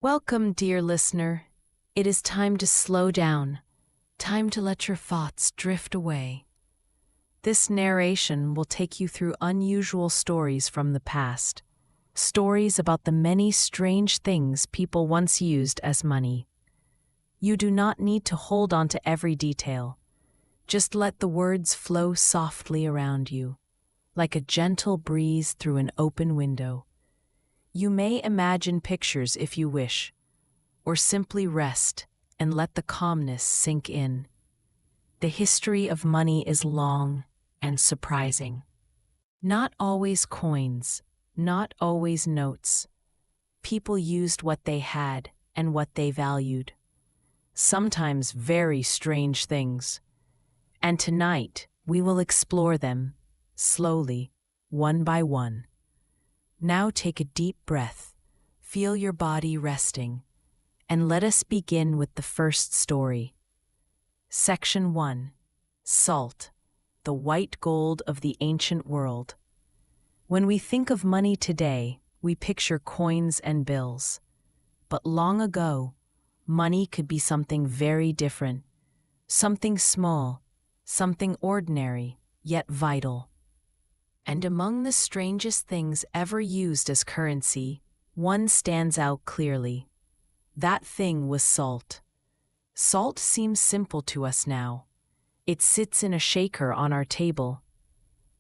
Welcome, dear listener. It is time to slow down, time to let your thoughts drift away. This narration will take you through unusual stories from the past, stories about the many strange things people once used as money. You do not need to hold on to every detail. Just let the words flow softly around you, like a gentle breeze through an open window. You may imagine pictures if you wish, or simply rest and let the calmness sink in. The history of money is long and surprising. Not always coins, not always notes. People used what they had and what they valued. Sometimes very strange things. And tonight, we will explore them, slowly, one by one. Now take a deep breath, feel your body resting, and let us begin with the first story. Section 1. Salt, the white gold of the ancient world. When we think of money today, we picture coins and bills. But long ago, money could be something very different, something small, something ordinary, yet vital. And among the strangest things ever used as currency, one stands out clearly. That thing was salt. Salt seems simple to us now. It sits in a shaker on our table.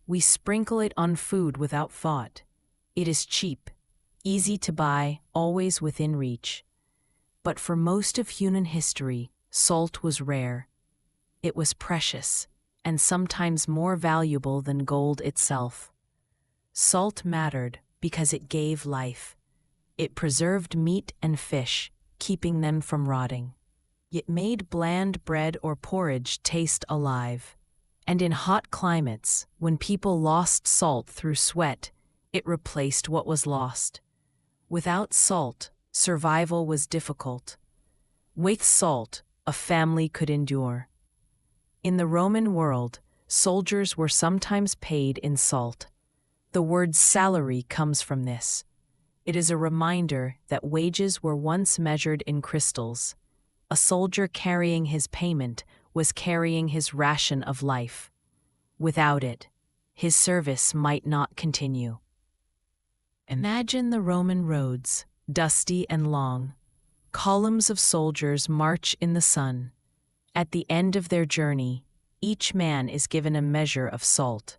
We sprinkle it on food without thought. It is cheap, easy to buy, always within reach. But for most of human history, salt was rare. It was precious, and sometimes more valuable than gold itself. Salt mattered because it gave life. It preserved meat and fish, keeping them from rotting. It made bland bread or porridge taste alive. And in hot climates, when people lost salt through sweat, it replaced what was lost. Without salt, survival was difficult. With salt, a family could endure. In the Roman world, soldiers were sometimes paid in salt. The word salary comes from this. It is a reminder that wages were once measured in crystals. A soldier carrying his payment was carrying his ration of life. Without it, his service might not continue. Imagine the Roman roads, dusty and long. Columns of soldiers march in the sun. At the end of their journey, each man is given a measure of salt.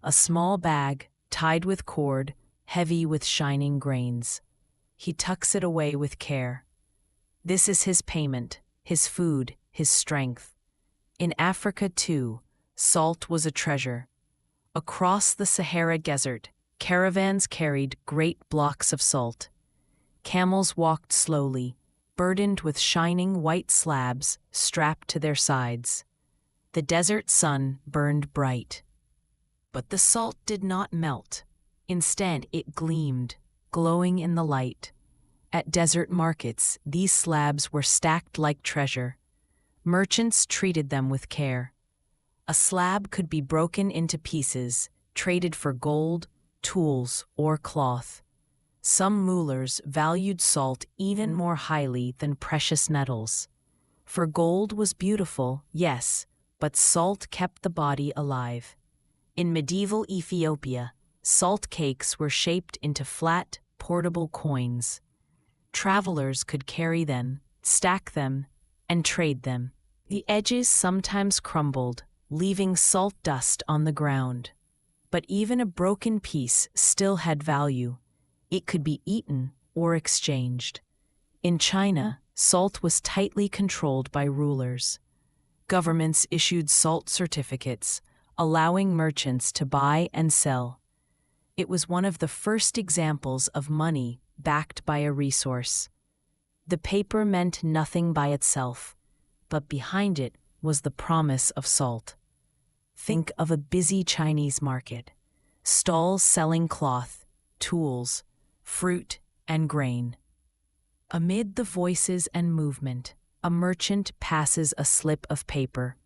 A small bag, tied with cord, heavy with shining grains. He tucks it away with care. This is his payment, his food, his strength. In Africa, too, salt was a treasure. Across the Sahara Desert, caravans carried great blocks of salt. Camels walked slowly, burdened with shining white slabs strapped to their sides. The desert sun burned bright. But the salt did not melt. Instead, it gleamed, glowing in the light. At desert markets, these slabs were stacked like treasure. Merchants treated them with care. A slab could be broken into pieces, traded for gold, tools, or cloth. Some rulers valued salt even more highly than precious metals. For gold was beautiful, yes, but salt kept the body alive. In medieval Ethiopia, salt cakes were shaped into flat, portable coins. Travelers could carry them, stack them, and trade them. The edges sometimes crumbled, leaving salt dust on the ground. But even a broken piece still had value. It could be eaten or exchanged. In China, salt was tightly controlled by rulers. Governments issued salt certificates, allowing merchants to buy and sell. It was one of the first examples of money backed by a resource. The paper meant nothing by itself, but behind it was the promise of salt. Think of a busy Chinese market, stalls selling cloth, tools, fruit, and grain. Amid the voices and movement, a merchant passes a slip of paper.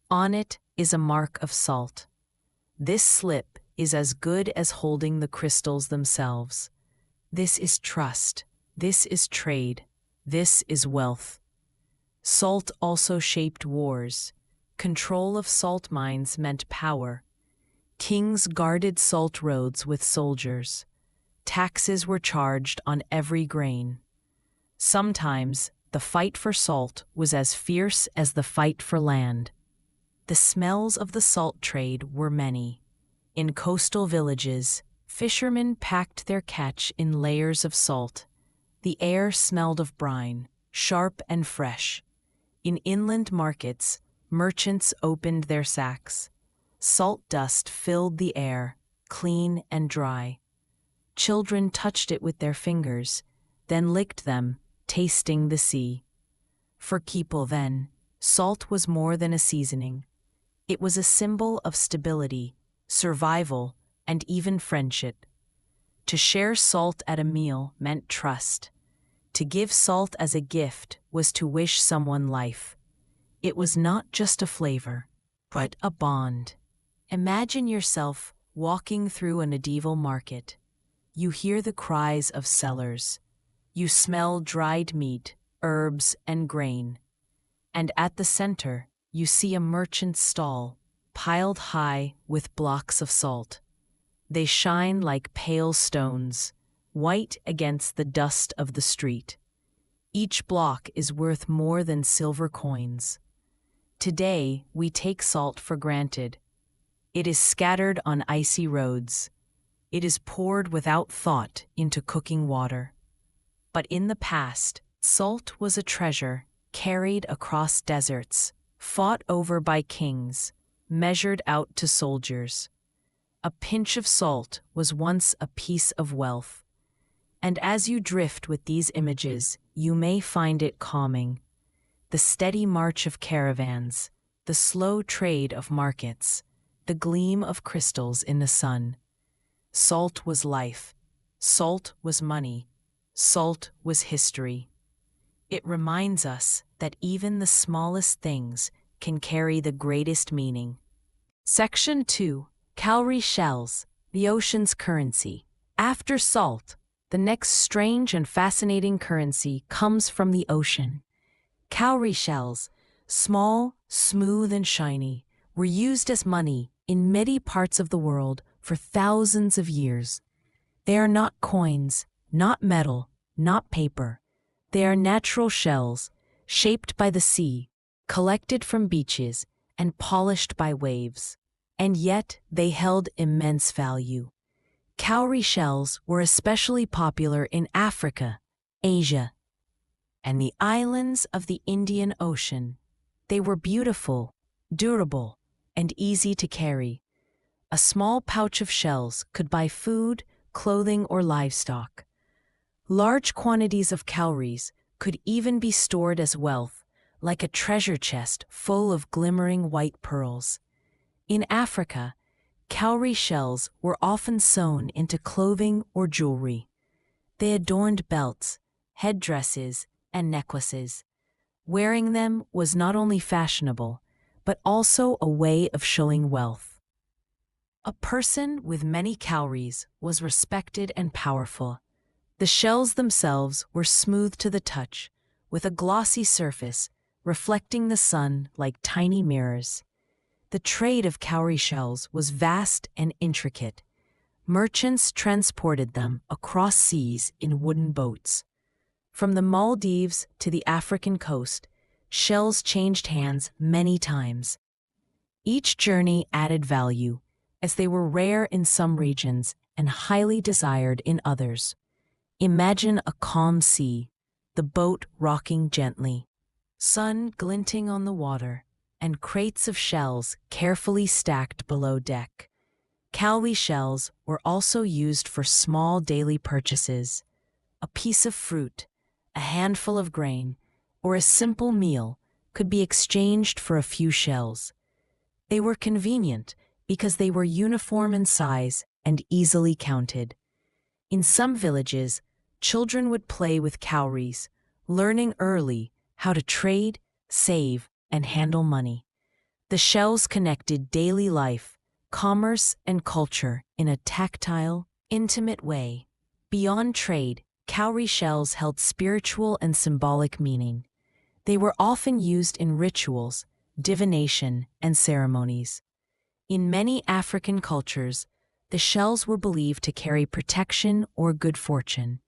On it is a mark of salt. This slip is as good as holding the crystals themselves. This is trust, This is trade. This is wealth. Salt also shaped wars. Control of salt mines meant power. Kings guarded salt roads with soldiers. Taxes were charged on every grain. Sometimes the fight for salt was as fierce as the fight for land. The smells of the salt trade were many. In coastal villages, fishermen packed their catch in layers of salt. The air smelled of brine, sharp and fresh. In inland markets, merchants opened their sacks. Salt dust filled the air, clean and dry. Children touched it with their fingers, then licked them, tasting the sea. For people then, salt was more than a seasoning. It was a symbol of stability, survival, and even friendship. To share salt at a meal meant trust. To give salt as a gift was to wish someone life. It was not just a flavor, but a bond. Imagine yourself walking through a medieval market. You hear the cries of sellers. You smell dried meat, herbs, and grain. And at the center, you see a merchant's stall, piled high with blocks of salt. They shine like pale stones, white against the dust of the street. Each block is worth more than silver coins. Today, we take salt for granted. It is scattered on icy roads. It is poured without thought into cooking water. But in the past, salt was a treasure carried across deserts, fought over by kings, measured out to soldiers. A pinch of salt was once a piece of wealth. And as you drift with these images, you may find it calming. The steady march of caravans, the slow trade of markets, the gleam of crystals in the sun. Salt was life. Salt was money. Salt was history. It reminds us that even the smallest things can carry the greatest meaning. Section 2. Cowrie shells, the ocean's currency. After salt, the next strange and fascinating currency comes from the ocean. Cowrie shells, small, smooth, and shiny, were used as money in many parts of the world for thousands of years. They are not coins, not metal, not paper. They are natural shells, shaped by the sea, collected from beaches, and polished by waves. And yet they held immense value. Cowrie shells were especially popular in Africa, Asia, and the islands of the Indian Ocean. They were beautiful, durable, and easy to carry. A small pouch of shells could buy food, clothing, or livestock. Large quantities of cowries could even be stored as wealth, like a treasure chest full of glimmering white pearls. In Africa, cowrie shells were often sewn into clothing or jewelry. They adorned belts, headdresses, and necklaces. Wearing them was not only fashionable, but also a way of showing wealth. A person with many cowries was respected and powerful. The shells themselves were smooth to the touch, with a glossy surface reflecting the sun like tiny mirrors. The trade of cowrie shells was vast and intricate. Merchants transported them across seas in wooden boats. From the Maldives to the African coast, shells changed hands many times. Each journey added value, as they were rare in some regions and highly desired in others. Imagine a calm sea, the boat rocking gently, sun glinting on the water, and crates of shells carefully stacked below deck. Cowrie shells were also used for small daily purchases. A piece of fruit, a handful of grain, or a simple meal could be exchanged for a few shells. They were convenient because they were uniform in size and easily counted. In some villages, children would play with cowries, learning early how to trade, save, and handle money. The shells connected daily life, commerce, and culture in a tactile, intimate way. Beyond trade, cowrie shells held spiritual and symbolic meaning. They were often used in rituals, divination, and ceremonies. In many African cultures, the shells were believed to carry protection or good fortune.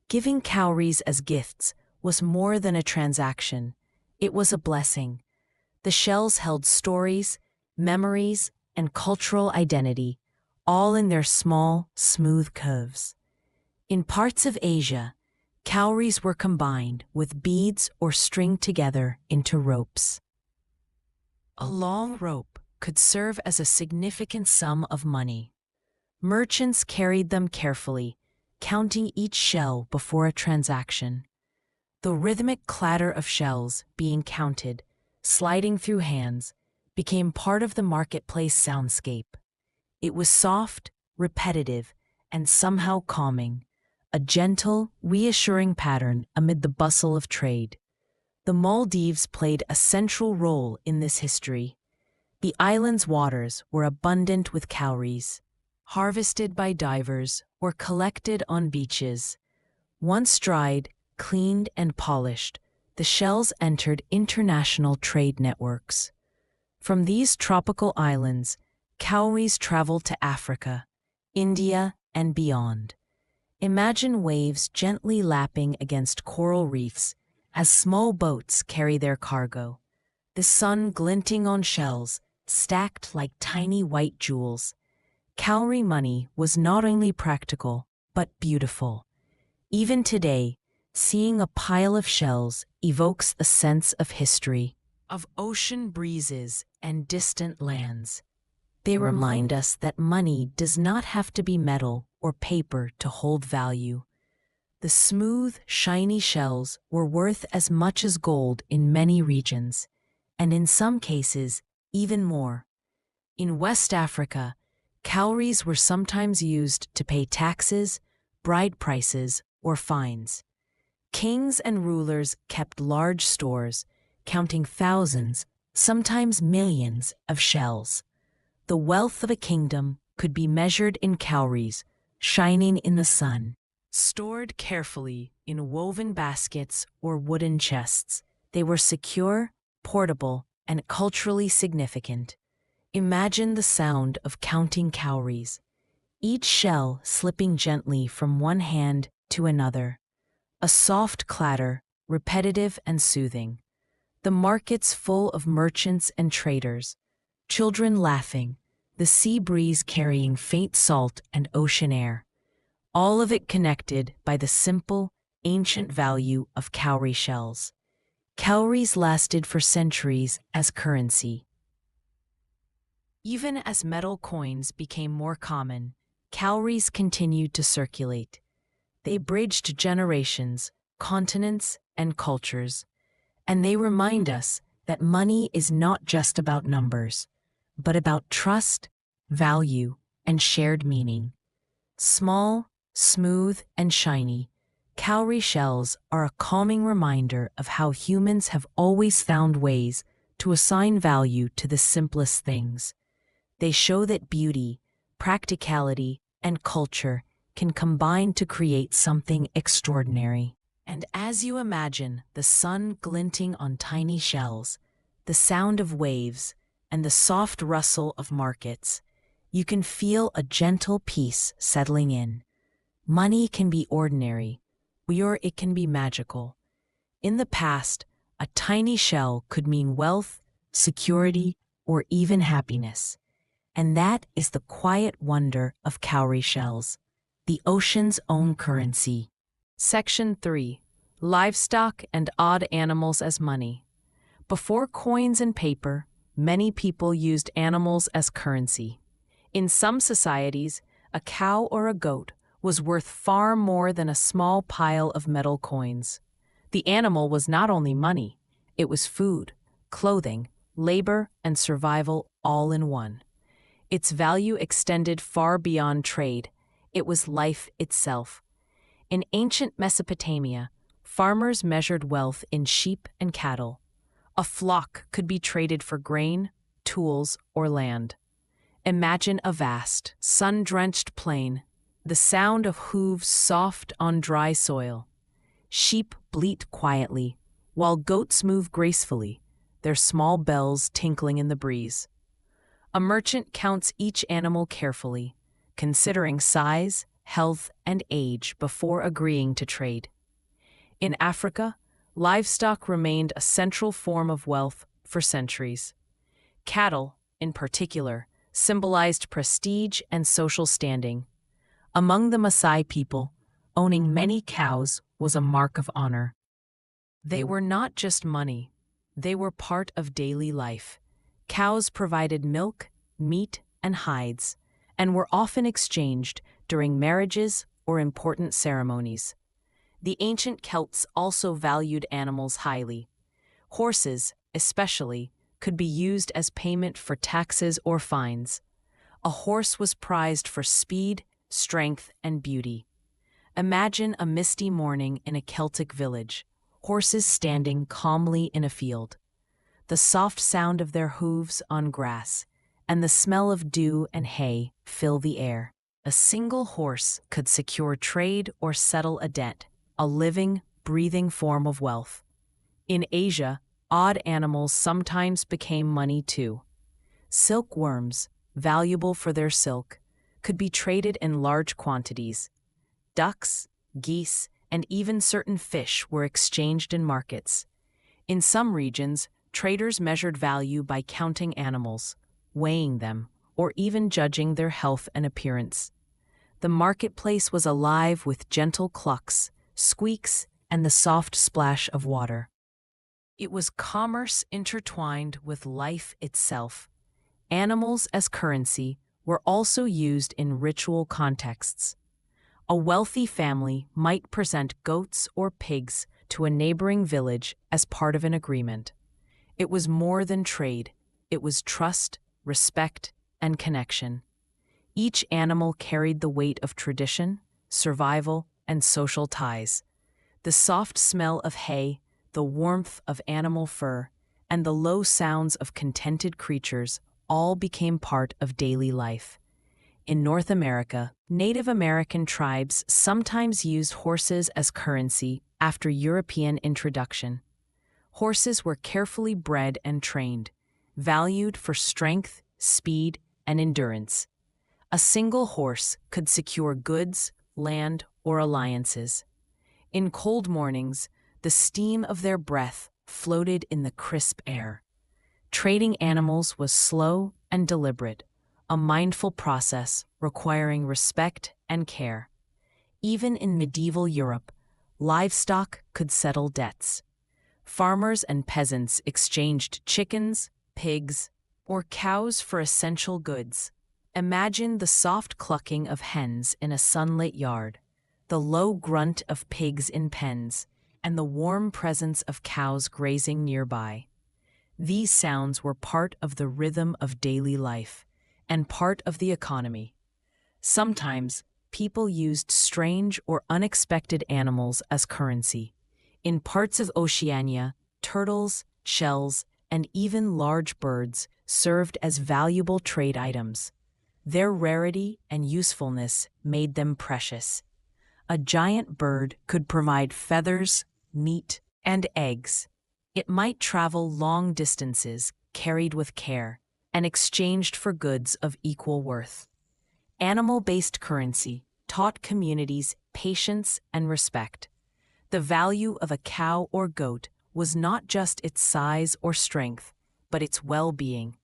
Giving cowries as gifts was more than a transaction, it was a blessing. The shells held stories, memories, and cultural identity, all in their small, smooth curves. In parts of Asia, cowries were combined with beads or stringed together into ropes. A long rope could serve as a significant sum of money. Merchants carried them carefully, counting each shell before a transaction. The rhythmic clatter of shells being counted, sliding through hands, became part of the marketplace soundscape. It was soft, repetitive, and somehow calming, a gentle, reassuring pattern amid the bustle of trade. The Maldives played a central role in this history. The island's waters were abundant with cowries, harvested by divers or collected on beaches. Once dried, cleaned, and polished, the shells entered international trade networks. From these tropical islands, cowries traveled to Africa, India, and beyond. Imagine waves gently lapping against coral reefs as small boats carry their cargo, the sun glinting on shells stacked like tiny white jewels. Cowrie money was not only practical, but beautiful. Even today, seeing a pile of shells evokes a sense of history, of ocean breezes and distant lands. They remind us that money does not have to be metal or paper to hold value. The smooth, shiny shells were worth as much as gold in many regions, and in some cases, even more. In West Africa, cowries were sometimes used to pay taxes, bride prices, or fines. Kings and rulers kept large stores, counting thousands, sometimes millions, of shells. The wealth of a kingdom could be measured in cowries, shining in the sun. Stored carefully in woven baskets or wooden chests, they were secure, portable, and culturally significant. Imagine the sound of counting cowries, each shell slipping gently from one hand to another. A soft clatter, repetitive and soothing. The markets full of merchants and traders, children laughing, the sea breeze carrying faint salt and ocean air. All of it connected by the simple, ancient value of cowrie shells. Cowries lasted for centuries as currency. Even as metal coins became more common, cowries continued to circulate. They bridged generations, continents, and cultures. And they remind us that money is not just about numbers, but about trust, value, and shared meaning. Small, smooth, and shiny, cowrie shells are a calming reminder of how humans have always found ways to assign value to the simplest things. They show that beauty, practicality, and culture can combine to create something extraordinary. And as you imagine the sun glinting on tiny shells, the sound of waves, and the soft rustle of markets, you can feel a gentle peace settling in. Money can be ordinary, or it can be magical. In the past, a tiny shell could mean wealth, security, or even happiness. And that is the quiet wonder of cowrie shells, the ocean's own currency. Section 3. Livestock and odd animals as money. Before coins and paper, many people used animals as currency. In some societies, a cow or a goat was worth far more than a small pile of metal coins. The animal was not only money, it was food, clothing, labor, and survival all in one. Its value extended far beyond trade. It was life itself. In ancient Mesopotamia, farmers measured wealth in sheep and cattle. A flock could be traded for grain, tools, or land. Imagine a vast, sun-drenched plain, the sound of hooves soft on dry soil. Sheep bleat quietly, while goats move gracefully, their small bells tinkling in the breeze. A merchant counts each animal carefully, considering size, health, and age before agreeing to trade. In Africa, livestock remained a central form of wealth for centuries. Cattle, in particular, symbolized prestige and social standing. Among the Maasai people, owning many cows was a mark of honor. They were not just money, they were part of daily life. Cows provided milk, meat, and hides, and were often exchanged during marriages or important ceremonies. The ancient Celts also valued animals highly. Horses, especially, could be used as payment for taxes or fines. A horse was prized for speed, strength, and beauty. Imagine a misty morning in a Celtic village, horses standing calmly in a field. The soft sound of their hooves on grass, and the smell of dew and hay fill the air. A single horse could secure trade or settle a debt, a living, breathing form of wealth. In Asia, odd animals sometimes became money too. Silkworms, valuable for their silk, could be traded in large quantities. Ducks, geese, and even certain fish were exchanged in markets. In some regions, traders measured value by counting animals, weighing them, or even judging their health and appearance. The marketplace was alive with gentle clucks, squeaks, and the soft splash of water. It was commerce intertwined with life itself. Animals as currency were also used in ritual contexts. A wealthy family might present goats or pigs to a neighboring village as part of an agreement. It was more than trade, it was trust, respect, and connection. Each animal carried the weight of tradition, survival, and social ties. The soft smell of hay, the warmth of animal fur, and the low sounds of contented creatures all became part of daily life. In North America, Native American tribes sometimes used horses as currency after European introduction. Horses were carefully bred and trained, valued for strength, speed, and endurance. A single horse could secure goods, land, or alliances. In cold mornings, the steam of their breath floated in the crisp air. Trading animals was slow and deliberate, a mindful process requiring respect and care. Even in medieval Europe, livestock could settle debts. Farmers and peasants exchanged chickens, pigs, or cows for essential goods. Imagine the soft clucking of hens in a sunlit yard, the low grunt of pigs in pens, and the warm presence of cows grazing nearby. These sounds were part of the rhythm of daily life and part of the economy. Sometimes, people used strange or unexpected animals as currency. In parts of Oceania, turtles, shells, and even large birds served as valuable trade items. Their rarity and usefulness made them precious. A giant bird could provide feathers, meat, and eggs. It might travel long distances, carried with care, and exchanged for goods of equal worth. Animal-based currency taught communities patience and respect. The value of a cow or goat was not just its size or strength, but its well-being.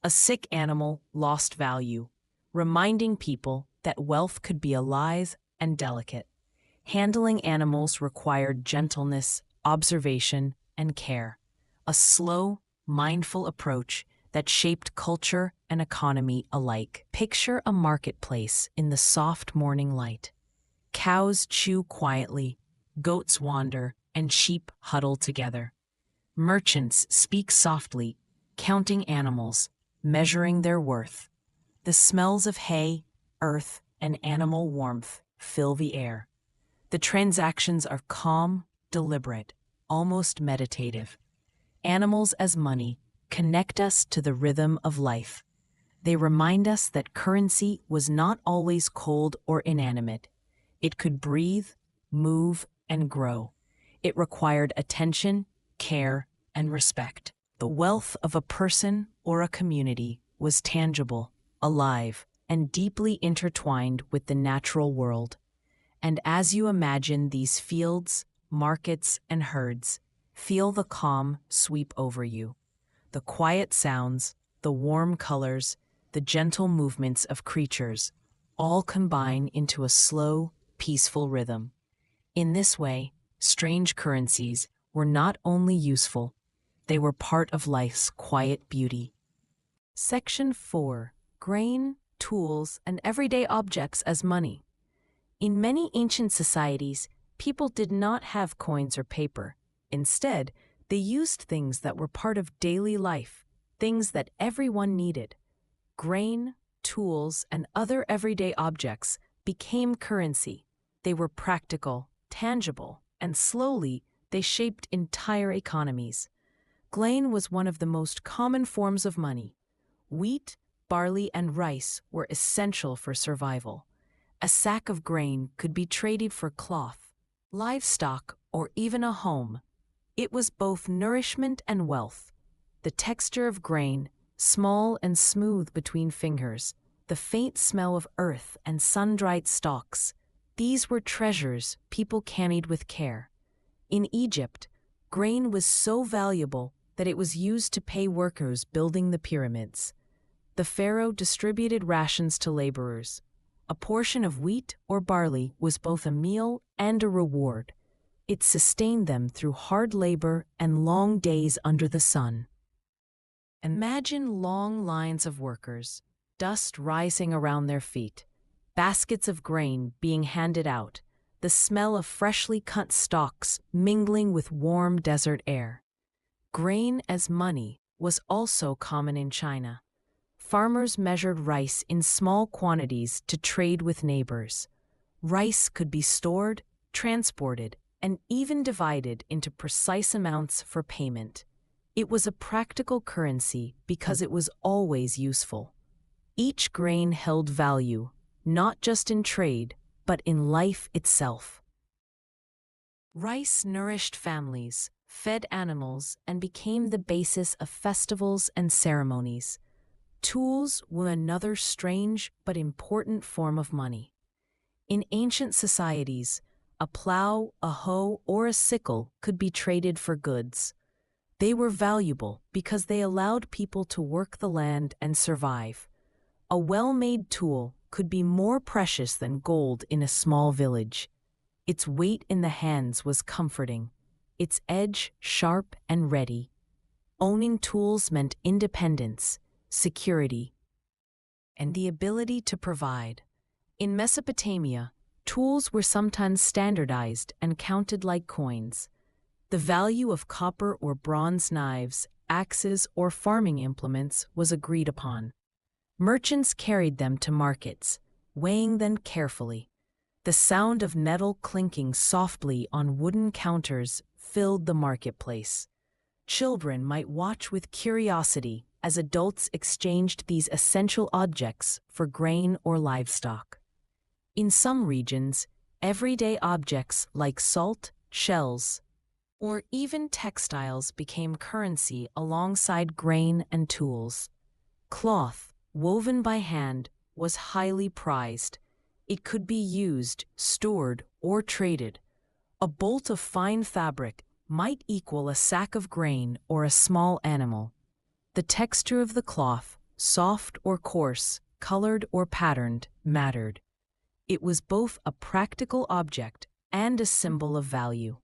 A sick animal lost value, reminding people that wealth could be alive and delicate. Handling animals required gentleness, observation, and care, a slow, mindful approach that shaped culture and economy alike. Picture a marketplace in the soft morning light. Cows chew quietly, goats wander, and sheep huddle together. Merchants speak softly, counting animals, measuring their worth. The smells of hay, earth, and animal warmth fill the air. The transactions are calm, deliberate, almost meditative. Animals as money connect us to the rhythm of life. They remind us that currency was not always cold or inanimate. It could breathe, move, and grow. It required attention, care, and respect. The wealth of a person or a community was tangible, alive, and deeply intertwined with the natural world. And as you imagine these fields, markets, and herds, feel the calm sweep over you. The quiet sounds, the warm colors, the gentle movements of creatures all combine into a slow, peaceful rhythm. In this way, strange currencies were not only useful, they were part of life's quiet beauty. Section 4. Grain, Tools, and Everyday Objects as Money. In many ancient societies, people did not have coins or paper. Instead, they used things that were part of daily life, things that everyone needed. Grain, tools, and other everyday objects became currency. They were practical, tangible, and slowly they shaped entire economies. Grain was one of the most common forms of money. Wheat, barley, and rice were essential for survival. A sack of grain could be traded for cloth, livestock, or even a home. It was both nourishment and wealth. The texture of grain, small and smooth between fingers, the faint smell of earth and sun-dried stalks, these were treasures people carried with care. In Egypt, grain was so valuable that it was used to pay workers building the pyramids. The pharaoh distributed rations to laborers. A portion of wheat or barley was both a meal and a reward. It sustained them through hard labor and long days under the sun. Imagine long lines of workers, dust rising around their feet, baskets of grain being handed out, the smell of freshly cut stalks mingling with warm desert air. Grain as money was also common in China. Farmers measured rice in small quantities to trade with neighbors. Rice could be stored, transported, and even divided into precise amounts for payment. It was a practical currency because it was always useful. Each grain held value, not just in trade, but in life itself. Rice nourished families, fed animals, and became the basis of festivals and ceremonies. Tools were another strange but important form of money. In ancient societies, a plow, a hoe, or a sickle could be traded for goods. They were valuable because they allowed people to work the land and survive. A well-made tool could be more precious than gold in a small village. Its weight in the hands was comforting, its edge sharp and ready. Owning tools meant independence, security, and the ability to provide. In Mesopotamia, tools were sometimes standardized and counted like coins. The value of copper or bronze knives, axes, or farming implements was agreed upon. Merchants carried them to markets, weighing them carefully. The sound of metal clinking softly on wooden counters filled the marketplace. Children might watch with curiosity as adults exchanged these essential objects for grain or livestock. In some regions, everyday objects like salt, shells, or even textiles became currency alongside grain and tools. Cloth, woven by hand, was highly prized. It could be used, stored, or traded. A bolt of fine fabric might equal a sack of grain or a small animal. The texture of the cloth, soft or coarse, colored or patterned, mattered. It was both a practical object and a symbol of value.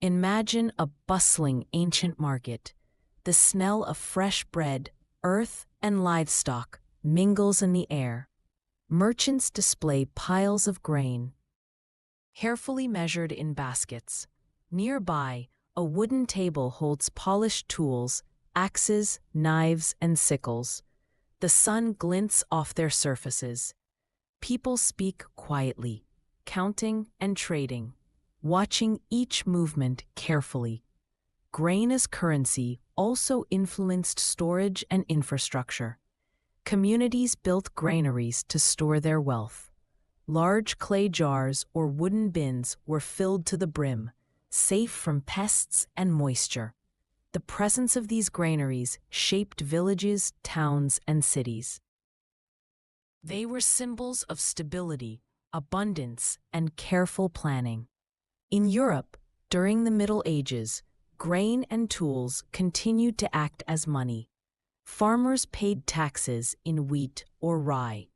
Imagine a bustling ancient market. The smell of fresh bread, earth, and livestock mingles in the air. Merchants display piles of grain, carefully measured in baskets. Nearby, a wooden table holds polished tools, axes, knives, and sickles. The sun glints off their surfaces. People speak quietly, counting and trading, watching each movement carefully. Grain as currency also influenced storage and infrastructure. Communities built granaries to store their wealth. Large clay jars or wooden bins were filled to the brim, safe from pests and moisture. The presence of these granaries shaped villages, towns, and cities. They were symbols of stability, abundance, and careful planning. In Europe, during the Middle Ages, grain and tools continued to act as money. Farmers paid taxes in wheat or rye.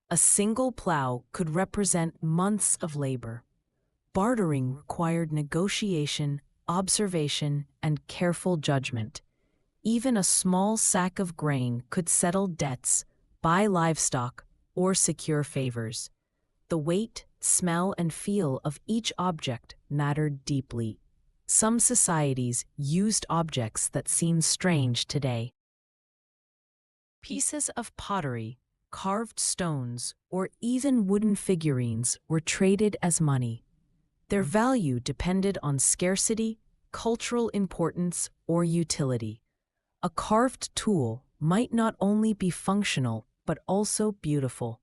A single plow could represent months of labor. Bartering required negotiation, observation, and careful judgment. Even a small sack of grain could settle debts, buy livestock, or secure favors. The weight, smell, and feel of each object mattered deeply. Some societies used objects that seem strange today. Pieces of pottery, carved stones, or even wooden figurines were traded as money. Their value depended on scarcity, cultural importance, or utility. A carved tool might not only be functional but also beautiful,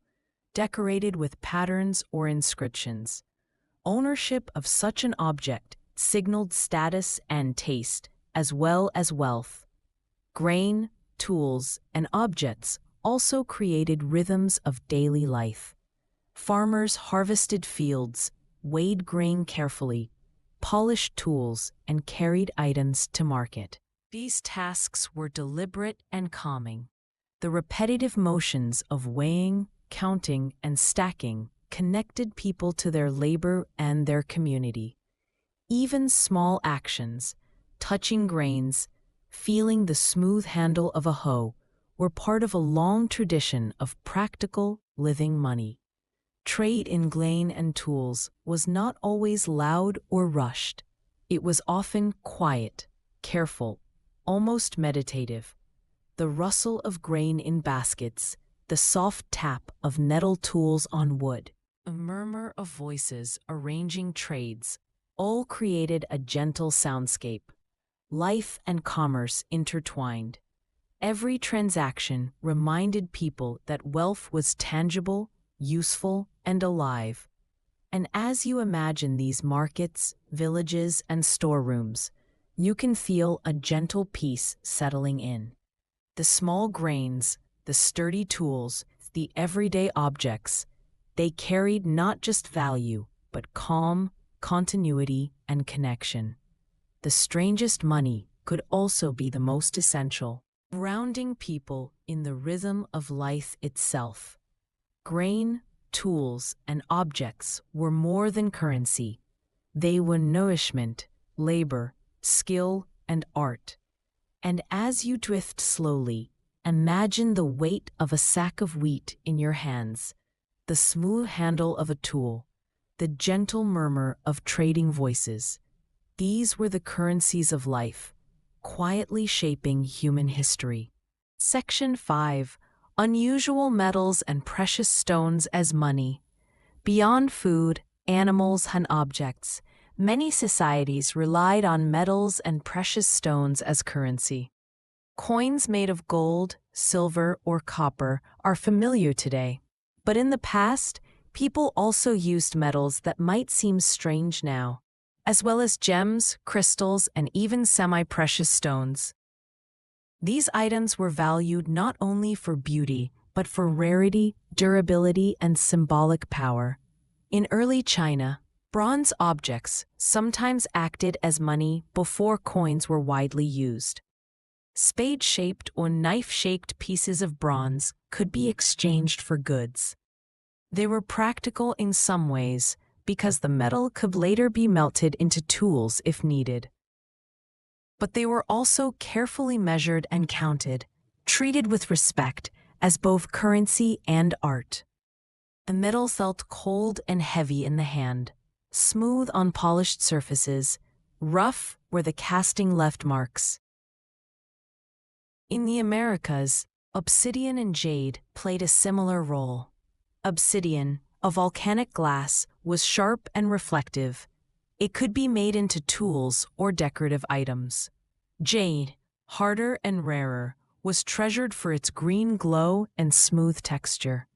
decorated with patterns or inscriptions. Ownership of such an object signaled status and taste, as well as wealth. Grain, tools, and objects also created rhythms of daily life. Farmers harvested fields, weighed grain carefully, polished tools, and carried items to market. These tasks were deliberate and calming. The repetitive motions of weighing, counting, and stacking connected people to their labor and their community. Even small actions, touching grains, feeling the smooth handle of a hoe, were part of a long tradition of practical, living money. Trade in grain and tools was not always loud or rushed. It was often quiet, careful, almost meditative. The rustle of grain in baskets, the soft tap of nettle tools on wood, a murmur of voices arranging trades, all created a gentle soundscape. Life and commerce intertwined. Every transaction reminded people that wealth was tangible, useful, and alive. And as you imagine these markets, villages, and storerooms, you can feel a gentle peace settling in. The small grains, the sturdy tools, the everyday objects, they carried not just value, but calm, continuity, and connection. The strangest money could also be the most essential, grounding people in the rhythm of life itself. Grain, tools, and objects were more than currency. They were nourishment, labor, skill, and art. And as you drift slowly, imagine the weight of a sack of wheat in your hands, the smooth handle of a tool, the gentle murmur of trading voices. These were the currencies of life, quietly shaping human history. Section 5. Unusual metals and precious stones as money. Beyond food, animals, and objects, many societies relied on metals and precious stones as currency. Coins made of gold, silver, or copper are familiar today. But in the past, people also used metals that might seem strange now, as well as gems, crystals, and even semi-precious stones. These items were valued not only for beauty, but for rarity, durability, and symbolic power. In early China, bronze objects sometimes acted as money before coins were widely used. Spade-shaped or knife-shaped pieces of bronze could be exchanged for goods. They were practical in some ways because the metal could later be melted into tools if needed. But they were also carefully measured and counted, treated with respect as both currency and art. The metal felt cold and heavy in the hand, smooth on polished surfaces, rough where the casting left marks. In the Americas, obsidian and jade played a similar role. Obsidian, a volcanic glass, was sharp and reflective. It could be made into tools or decorative items. Jade, harder and rarer, was treasured for its green glow and smooth texture.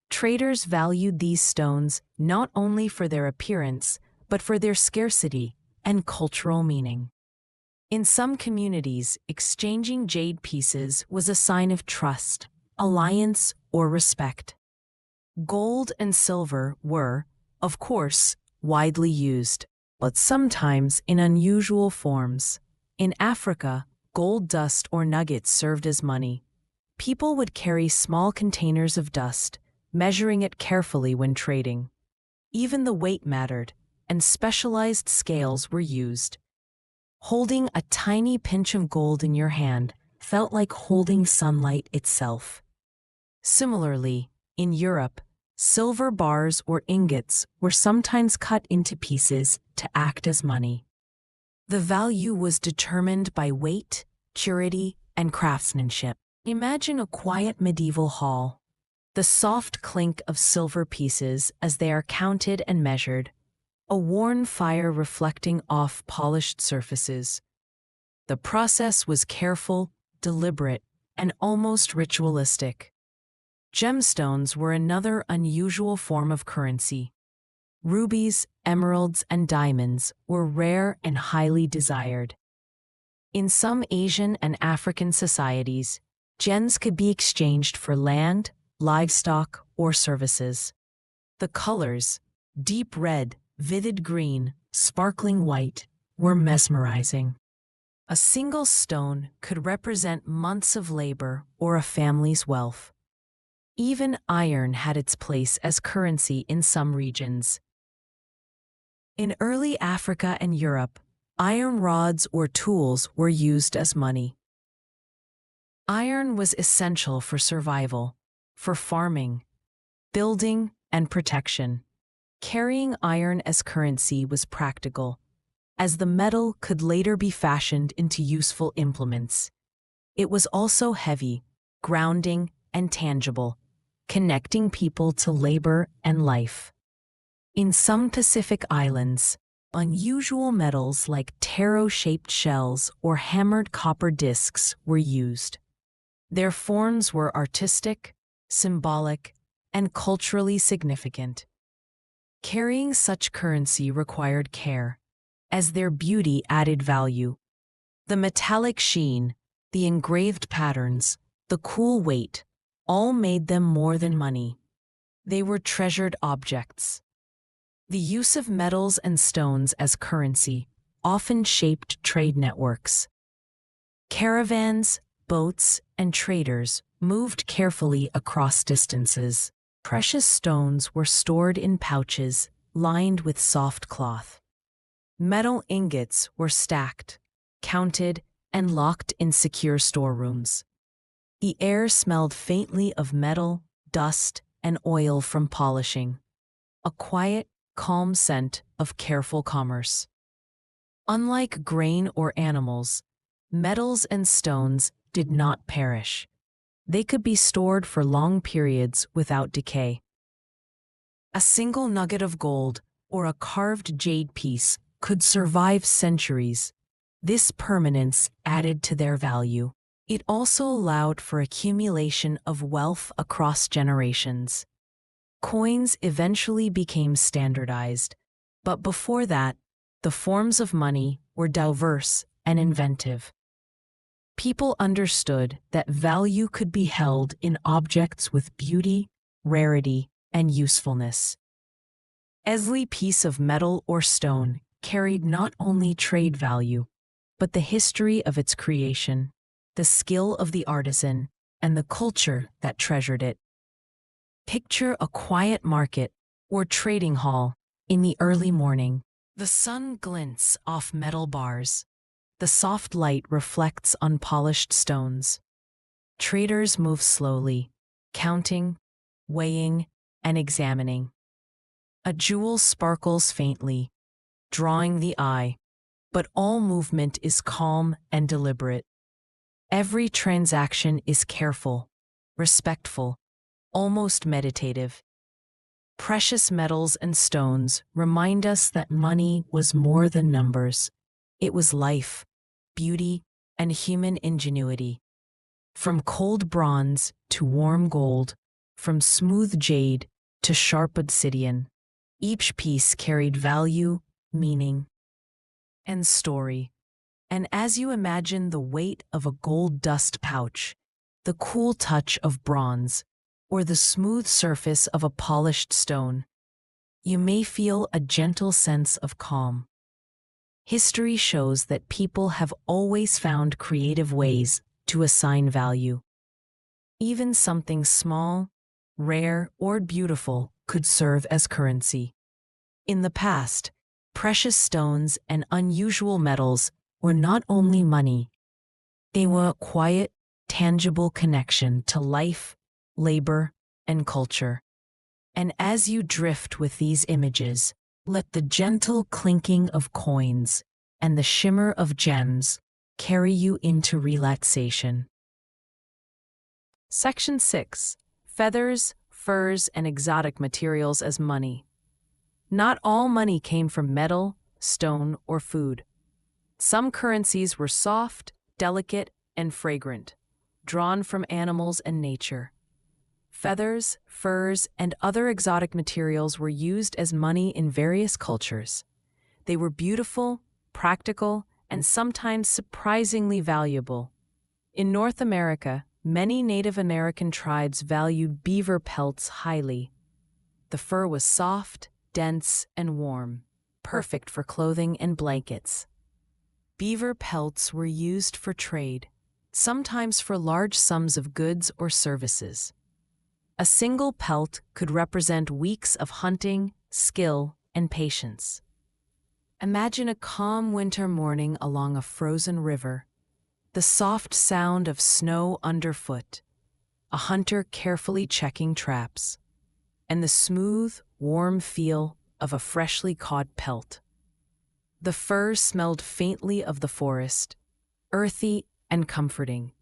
Traders valued these stones not only for their appearance, but for their scarcity and cultural meaning. In some communities, exchanging jade pieces was a sign of trust, alliance, or respect. Gold and silver were, of course, widely used, but sometimes in unusual forms. In Africa, gold dust or nuggets served as money. People would carry small containers of dust, measuring it carefully when trading. Even the weight mattered, and specialized scales were used. Holding a tiny pinch of gold in your hand felt like holding sunlight itself. Similarly, in Europe, silver bars or ingots were sometimes cut into pieces to act as money. The value was determined by weight, purity, and craftsmanship. Imagine a quiet medieval hall. The soft clink of silver pieces as they are counted and measured, a worn fire reflecting off polished surfaces. The process was careful, deliberate, and almost ritualistic. Gemstones were another unusual form of currency. Rubies, emeralds, and diamonds were rare and highly desired. In some Asian and African societies, gems could be exchanged for land, livestock, or services. The colors, deep red, vivid green, sparkling white, were mesmerizing. A single stone could represent months of labor or a family's wealth. Even iron had its place as currency in some regions. In early Africa and Europe, iron rods or tools were used as money. Iron was essential for survival, for farming, building, and protection. Carrying iron as currency was practical, as the metal could later be fashioned into useful implements. It was also heavy, grounding, and tangible, connecting people to labor and life. In some Pacific islands, unusual metals like taro-shaped shells or hammered copper discs were used. Their forms were artistic, symbolic, and culturally significant. Carrying such currency required care, as their beauty added value. The metallic sheen, the engraved patterns, the cool weight, all made them more than money. They were treasured objects. The use of metals and stones as currency often shaped trade networks. Caravans, boats, and traders moved carefully across distances. Precious stones were stored in pouches lined with soft cloth. Metal ingots were stacked, counted, and locked in secure storerooms. The air smelled faintly of metal, dust, and oil from polishing. A quiet, calm scent of careful commerce. Unlike grain or animals, metals and stones did not perish. They could be stored for long periods without decay. A single nugget of gold or a carved jade piece could survive centuries. This permanence added to their value. It also allowed for accumulation of wealth across generations. Coins eventually became standardized, but before that, the forms of money were diverse and inventive. People understood that value could be held in objects with beauty, rarity, and usefulness. Every piece of metal or stone carried not only trade value, but the history of its creation, the skill of the artisan, and the culture that treasured it. Picture a quiet market or trading hall in the early morning. The sun glints off metal bars. The soft light reflects on polished stones. Traders move slowly, counting, weighing, and examining. A jewel sparkles faintly, drawing the eye, but all movement is calm and deliberate. Every transaction is careful, respectful, almost meditative. Precious metals and stones remind us that money was more than numbers. It was life, beauty, and human ingenuity. From cold bronze to warm gold, from smooth jade to sharp obsidian, each piece carried value, meaning, and story. And as you imagine the weight of a gold dust pouch, the cool touch of bronze, or the smooth surface of a polished stone, you may feel a gentle sense of calm. History shows that people have always found creative ways to assign value. Even something small, rare, or beautiful could serve as currency. In the past, precious stones and unusual metals were not only money, they were a quiet, tangible connection to life, labor, and culture. And as you drift with these images, let the gentle clinking of coins and the shimmer of gems carry you into relaxation. Section 6. Feathers, furs, and exotic materials as money. Not all money came from metal, stone, or food. Some currencies were soft, delicate, and fragrant, drawn from animals and nature. Feathers, furs, and other exotic materials were used as money in various cultures. They were beautiful, practical, and sometimes surprisingly valuable. In North America, many Native American tribes valued beaver pelts highly. The fur was soft, dense, and warm, perfect for clothing and blankets. Beaver pelts were used for trade, sometimes for large sums of goods or services. A single pelt could represent weeks of hunting, skill, and patience. Imagine a calm winter morning along a frozen river, the soft sound of snow underfoot, a hunter carefully checking traps, and the smooth, warm feel of a freshly caught pelt. The fur smelled faintly of the forest, earthy and comforting,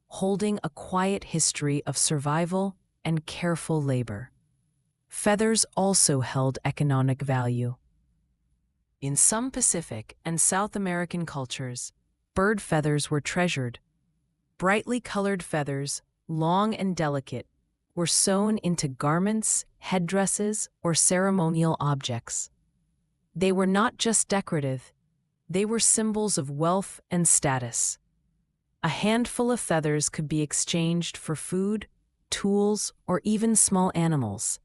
holding a quiet history of survival and careful labor. Feathers also held economic value. In some Pacific and South American cultures, bird feathers were treasured. Brightly colored feathers, long and delicate, were sewn into garments, headdresses, or ceremonial objects. They were not just decorative, they were symbols of wealth and status. A handful of feathers could be exchanged for food, tools, or even small animals.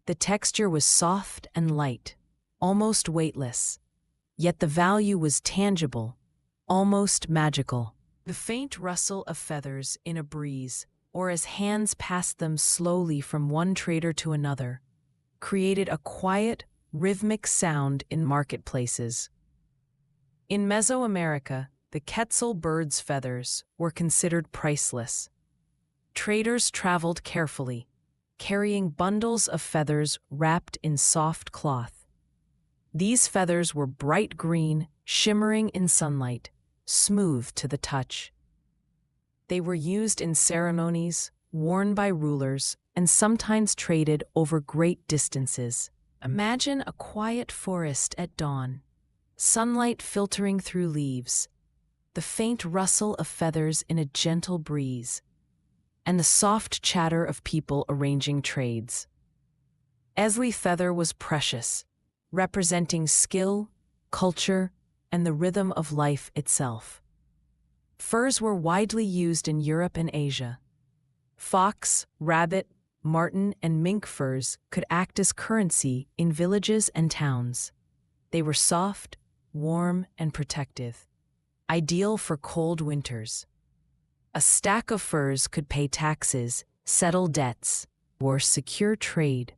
The texture was soft and light, almost weightless, yet the value was tangible, almost magical. The faint rustle of feathers in a breeze, or as hands passed them slowly from one trader to another, created a quiet, rhythmic sound in marketplaces. In Mesoamerica, the quetzal bird's feathers were considered priceless. Traders traveled carefully, carrying bundles of feathers wrapped in soft cloth. These feathers were bright green, shimmering in sunlight, smooth to the touch. They were used in ceremonies, worn by rulers, and sometimes traded over great distances. Imagine a quiet forest at dawn, sunlight filtering through leaves, the faint rustle of feathers in a gentle breeze, and the soft chatter of people arranging trades. Every feather was precious, representing skill, culture, and the rhythm of life itself. Furs were widely used in Europe and Asia. Fox, rabbit, marten, and mink furs could act as currency in villages and towns. They were soft, warm, and protective, ideal for cold winters. A stack of furs could pay taxes, settle debts, or secure trade.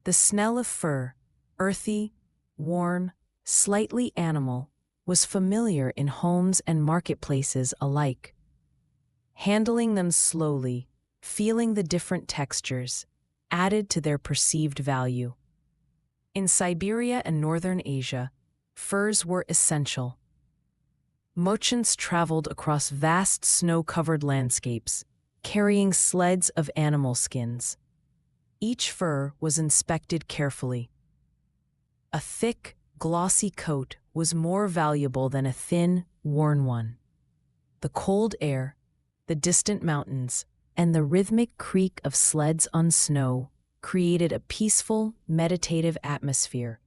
The smell of fur, earthy, warm, slightly animal, was familiar in homes and marketplaces alike. Handling them slowly, feeling the different textures, added to their perceived value. In Siberia and northern Asia, furs were essential. Merchants traveled across vast snow-covered landscapes, carrying sleds of animal skins. Each fur was inspected carefully. A thick, glossy coat was more valuable than a thin, worn one. The cold air, the distant mountains, and the rhythmic creak of sleds on snow created a peaceful, meditative atmosphere.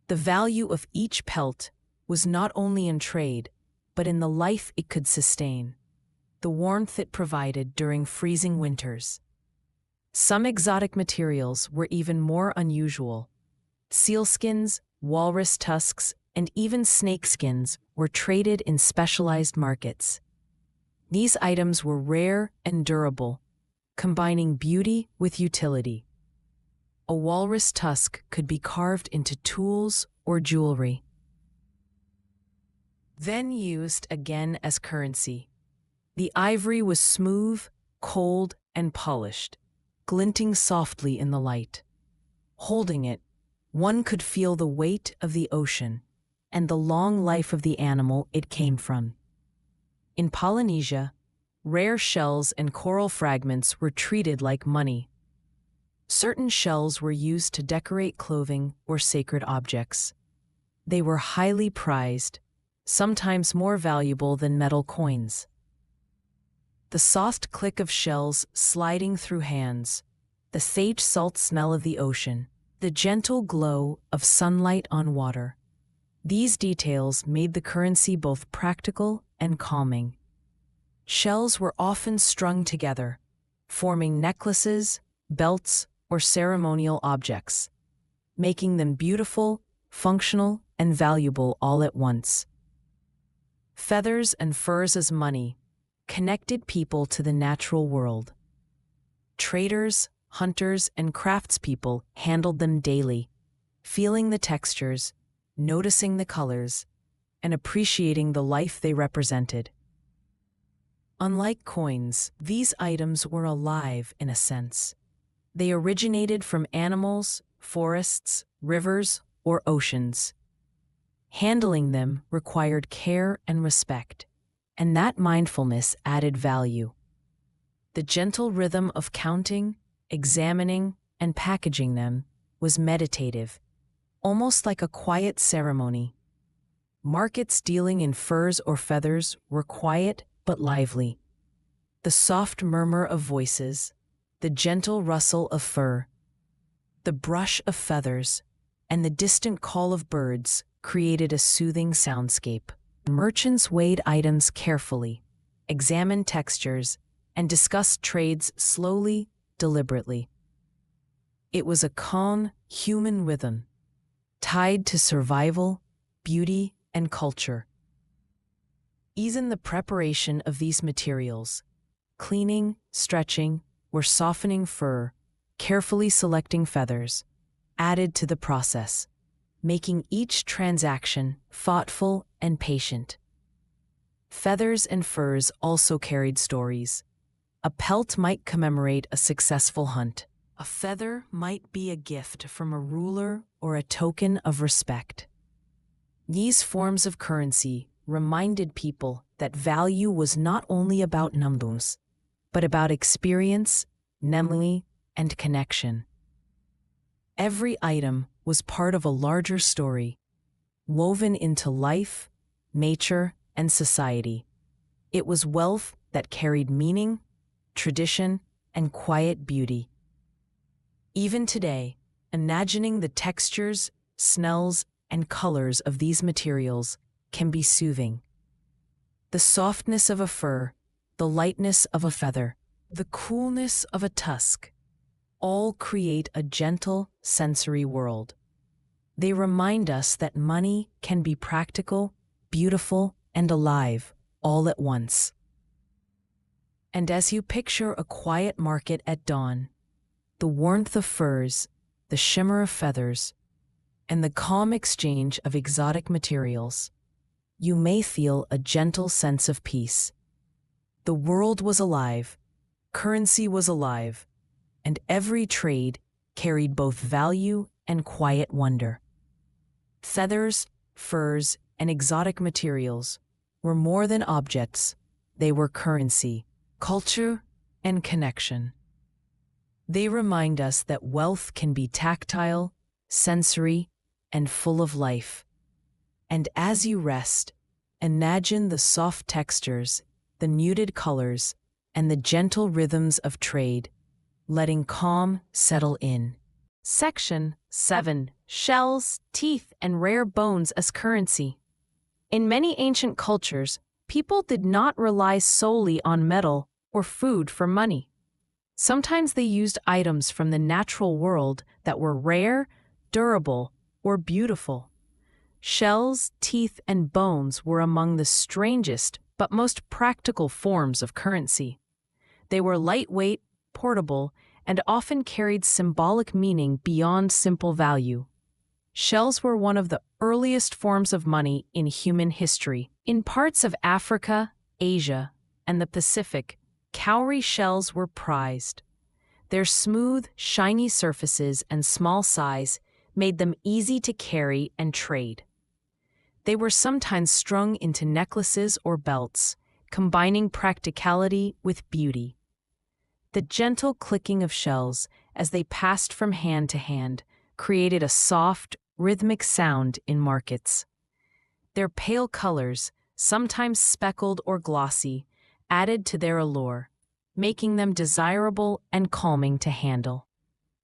The value of each pelt was not only in trade, but in the life it could sustain, the warmth it provided during freezing winters. Some exotic materials were even more unusual. Sealskins, walrus tusks, and even snakeskins were traded in specialized markets. These items were rare and durable, combining beauty with utility. A walrus tusk could be carved into tools or jewelry, then used again as currency. The ivory was smooth, cold, and polished, glinting softly in the light. Holding it, one could feel the weight of the ocean and the long life of the animal it came from. In Polynesia, rare shells and coral fragments were treated like money. Certain shells were used to decorate clothing or sacred objects. They were highly prized, sometimes more valuable than metal coins. The soft click of shells sliding through hands, the sage salt smell of the ocean, the gentle glow of sunlight on water. These details made the currency both practical and calming. Shells were often strung together, forming necklaces, belts, or ceremonial objects, making them beautiful, functional, and valuable all at once. Feathers and furs as money connected people to the natural world. Traders, hunters, and craftspeople handled them daily, feeling the textures, noticing the colors, and appreciating the life they represented. Unlike coins, these items were alive in a sense. They originated from animals, forests, rivers, or oceans. Handling them required care and respect, and that mindfulness added value. The gentle rhythm of counting, examining, and packaging them was meditative, almost like a quiet ceremony. Markets dealing in furs or feathers were quiet but lively. The soft murmur of voices, the gentle rustle of fur, the brush of feathers, and the distant call of birds created a soothing soundscape. Merchants weighed items carefully, examined textures, and discussed trades slowly, deliberately. It was a calm, human rhythm, tied to survival, beauty, and culture. Even the preparation of these materials, cleaning, stretching, or softening fur, carefully selecting feathers, added to the process, making each transaction thoughtful and patient. Feathers and furs also carried stories. A pelt might commemorate a successful hunt. A feather might be a gift from a ruler or a token of respect. These forms of currency reminded people that value was not only about numbers, but about experience, memory, and connection. Every item was part of a larger story, woven into life, nature, and society. It was wealth that carried meaning, tradition, and quiet beauty. Even today, imagining the textures, smells, and colors of these materials can be soothing. The softness of a fur, the lightness of a feather, the coolness of a tusk, all create a gentle, sensory world. They remind us that money can be practical, beautiful, and alive all at once. And as you picture a quiet market at dawn, the warmth of furs, the shimmer of feathers, and the calm exchange of exotic materials, you may feel a gentle sense of peace. The world was alive, currency was alive, and every trade carried both value and quiet wonder. Feathers, furs, and exotic materials were more than objects, they were currency, culture, and connection. They remind us that wealth can be tactile, sensory, and full of life. And as you rest, imagine the soft textures, the muted colors, and the gentle rhythms of trade, letting calm settle in. Section 7. Shells, teeth, and rare bones as currency. In many ancient cultures, people did not rely solely on metal or food for money. Sometimes they used items from the natural world that were rare, durable, or beautiful. Shells, teeth, and bones were among the strangest but most practical forms of currency. They were lightweight, portable, and often carried symbolic meaning beyond simple value. Shells were one of the earliest forms of money in human history. In parts of Africa, Asia, and the Pacific, cowrie shells were prized. Their smooth, shiny surfaces and small size made them easy to carry and trade. They were sometimes strung into necklaces or belts, combining practicality with beauty. The gentle clicking of shells as they passed from hand to hand created a soft, rhythmic sound in markets. Their pale colors, sometimes speckled or glossy, added to their allure, making them desirable and calming to handle.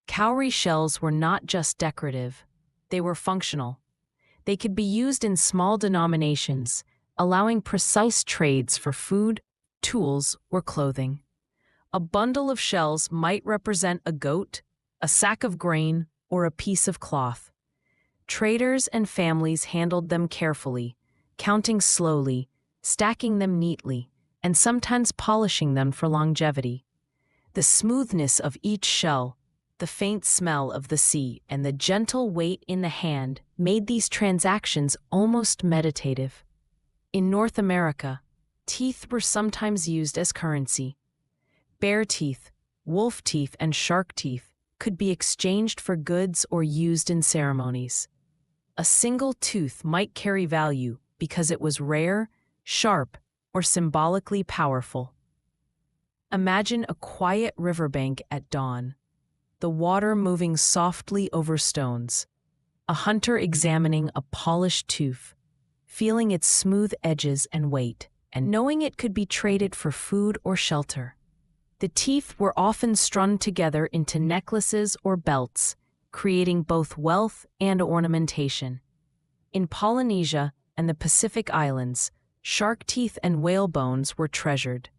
Cowrie shells were not just decorative, they were functional. They could be used in small denominations, allowing precise trades for food, tools, or clothing. A bundle of shells might represent a goat, a sack of grain, or a piece of cloth. Traders and families handled them carefully, counting slowly, stacking them neatly, and sometimes polishing them for longevity. The smoothness of each shell, the faint smell of the sea, and the gentle weight in the hand made these transactions almost meditative. In North America, teeth were sometimes used as currency. Bear teeth, wolf teeth, and shark teeth could be exchanged for goods or used in ceremonies. A single tooth might carry value because it was rare, sharp, or symbolically powerful. Imagine a quiet riverbank at dawn, the water moving softly over stones, a hunter examining a polished tooth, feeling its smooth edges and weight, and knowing it could be traded for food or shelter. The teeth were often strung together into necklaces or belts, creating both wealth and ornamentation. In Polynesia and the Pacific Islands, shark teeth and whale bones were treasured.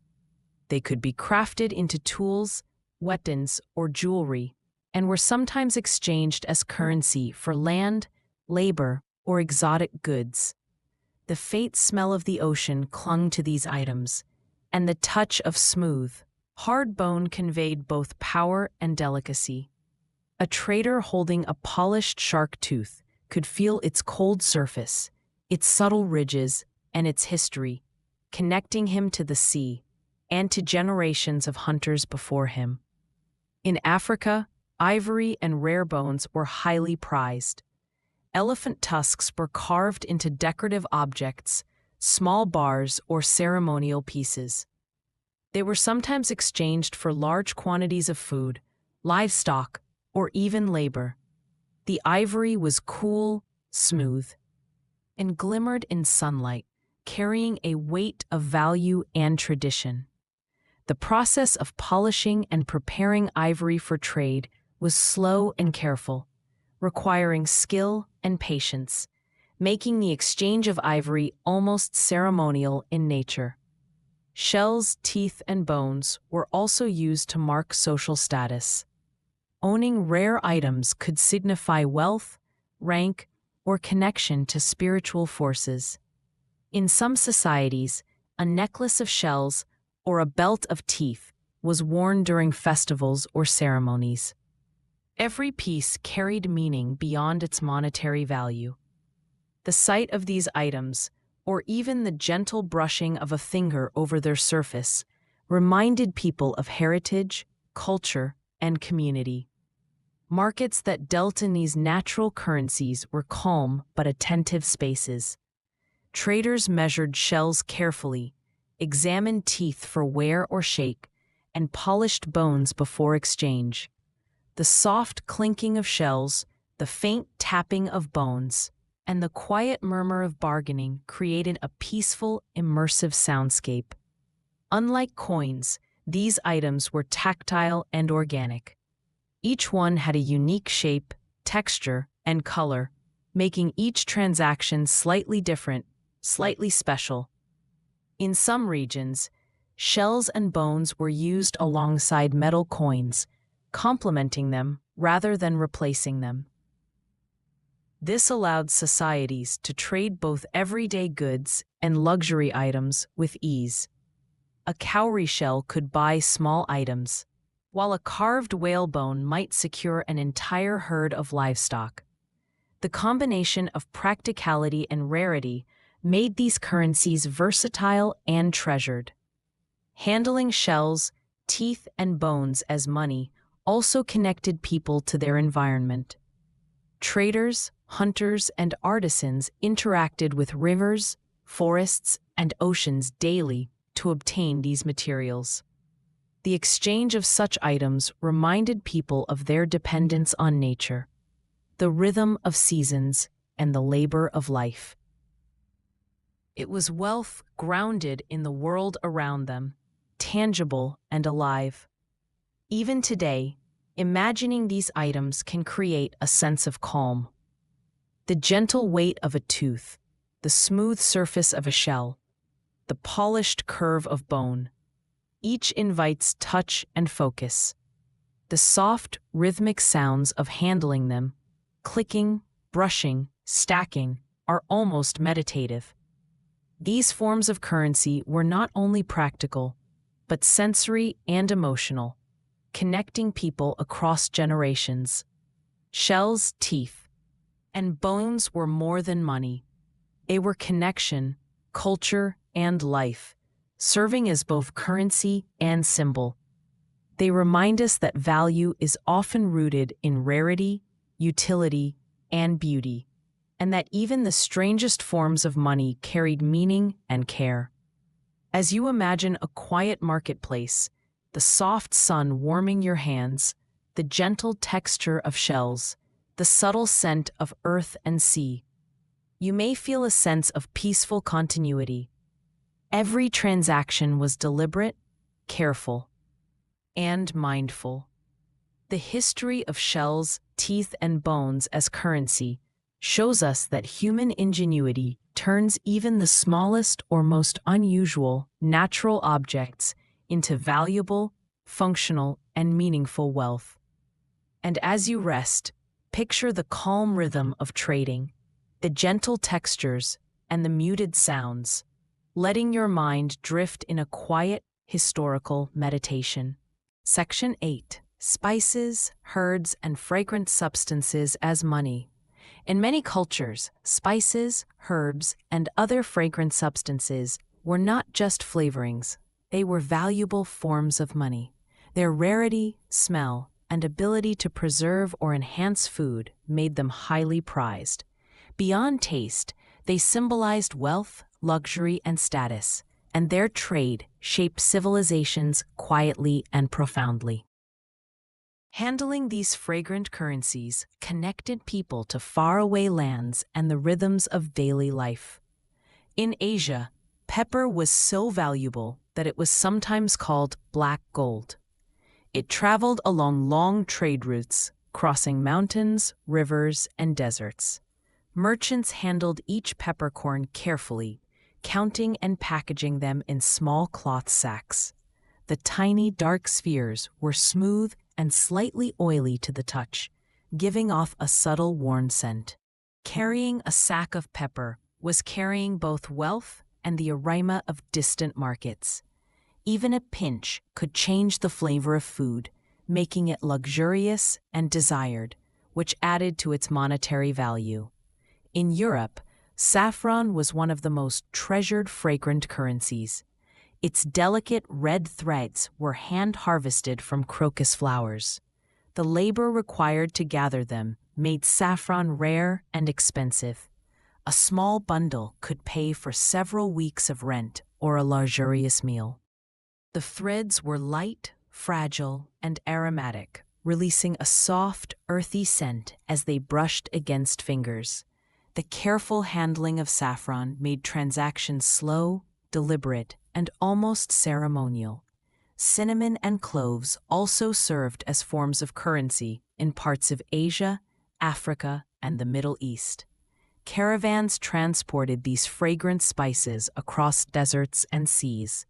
They could be crafted into tools, weapons, or jewelry, and were sometimes exchanged as currency for land, labor, or exotic goods. The faint smell of the ocean clung to these items, and the touch of smooth, hard bone conveyed both power and delicacy. A trader holding a polished shark tooth could feel its cold surface, its subtle ridges, and its history, connecting him to the sea and to generations of hunters before him. In Africa, ivory and rare bones were highly prized. Elephant tusks were carved into decorative objects, small bars, or ceremonial pieces. They were sometimes exchanged for large quantities of food, livestock, or even labor. The ivory was cool, smooth, and glimmered in sunlight, carrying a weight of value and tradition. The process of polishing and preparing ivory for trade was slow and careful, requiring skill and patience, making the exchange of ivory almost ceremonial in nature. Shells, teeth, and bones were also used to mark social status. Owning rare items could signify wealth, rank, or connection to spiritual forces. In some societies, a necklace of shells or a belt of teeth was worn during festivals or ceremonies. Every piece carried meaning beyond its monetary value. The sight of these items, or even the gentle brushing of a finger over their surface, reminded people of heritage, culture, and community. Markets that dealt in these natural currencies were calm but attentive spaces. Traders measured shells carefully, examined teeth for wear or shake, and polished bones before exchange. The soft clinking of shells, the faint tapping of bones, and the quiet murmur of bargaining created a peaceful, immersive soundscape. Unlike coins, These items were tactile and organic. Each one had a unique shape, texture, and color, making each transaction slightly different, slightly special. In some regions, shells and bones were used alongside metal coins, complementing them rather than replacing them. This allowed societies to trade both everyday goods and luxury items with ease. A cowrie shell could buy small items, while a carved whalebone might secure an entire herd of livestock. The combination of practicality and rarity made these currencies versatile and treasured. Handling shells, teeth, and bones as money also connected people to their environment. Traders, hunters, and artisans interacted with rivers, forests, and oceans daily to obtain these materials. The exchange of such items reminded people of their dependence on nature, the rhythm of seasons, and the labor of life. It was wealth grounded in the world around them, tangible and alive. Even today, imagining these items can create a sense of calm. The gentle weight of a tooth, the smooth surface of a shell, the polished curve of bone, each invites touch and focus. The soft, rhythmic sounds of handling them, clicking, brushing, stacking, are almost meditative. These forms of currency were not only practical, but sensory and emotional, connecting people across generations. Shells, teeth, and bones were more than money. They were connection, culture, and life, serving as both currency and symbol. They remind us that value is often rooted in rarity, utility, and beauty, and that even the strangest forms of money carried meaning and care. As you imagine a quiet marketplace, the soft sun warming your hands, the gentle texture of shells, the subtle scent of earth and sea, you may feel a sense of peaceful continuity. Every transaction was deliberate, careful, and mindful. The history of shells, teeth, and bones as currency shows us that human ingenuity turns even the smallest or most unusual natural objects into valuable, functional, and meaningful wealth. And as you rest, picture the calm rhythm of trading, the gentle textures, and the muted sounds, letting your mind drift in a quiet, historical meditation. Section 8. Spices, herbs, and fragrant substances as money. In many cultures, spices, herbs, and other fragrant substances were not just flavorings, they were valuable forms of money. Their rarity, smell, and ability to preserve or enhance food made them highly prized. Beyond taste, they symbolized wealth, luxury, and status, and their trade shaped civilizations quietly and profoundly. Handling these fragrant currencies connected people to faraway lands and the rhythms of daily life. In Asia, pepper was so valuable that it was sometimes called black gold. It traveled along long trade routes, crossing mountains, rivers, and deserts. Merchants handled each peppercorn carefully, counting and packaging them in small cloth sacks. The tiny dark spheres were smooth and slightly oily to the touch, giving off a subtle warm scent. Carrying a sack of pepper was carrying both wealth and the aroma of distant markets. Even a pinch could change the flavor of food, making it luxurious and desired, which added to its monetary value. In Europe, saffron was one of the most treasured fragrant currencies. Its delicate red threads were hand-harvested from crocus flowers. The labor required to gather them made saffron rare and expensive. A small bundle could pay for several weeks of rent or a luxurious meal. The threads were light, fragile, and aromatic, releasing a soft, earthy scent as they brushed against fingers. The careful handling of saffron made transactions slow, deliberate, and almost ceremonial. Cinnamon and cloves also served as forms of currency in parts of Asia, Africa, and the Middle East. Caravans transported these fragrant spices across deserts and seas.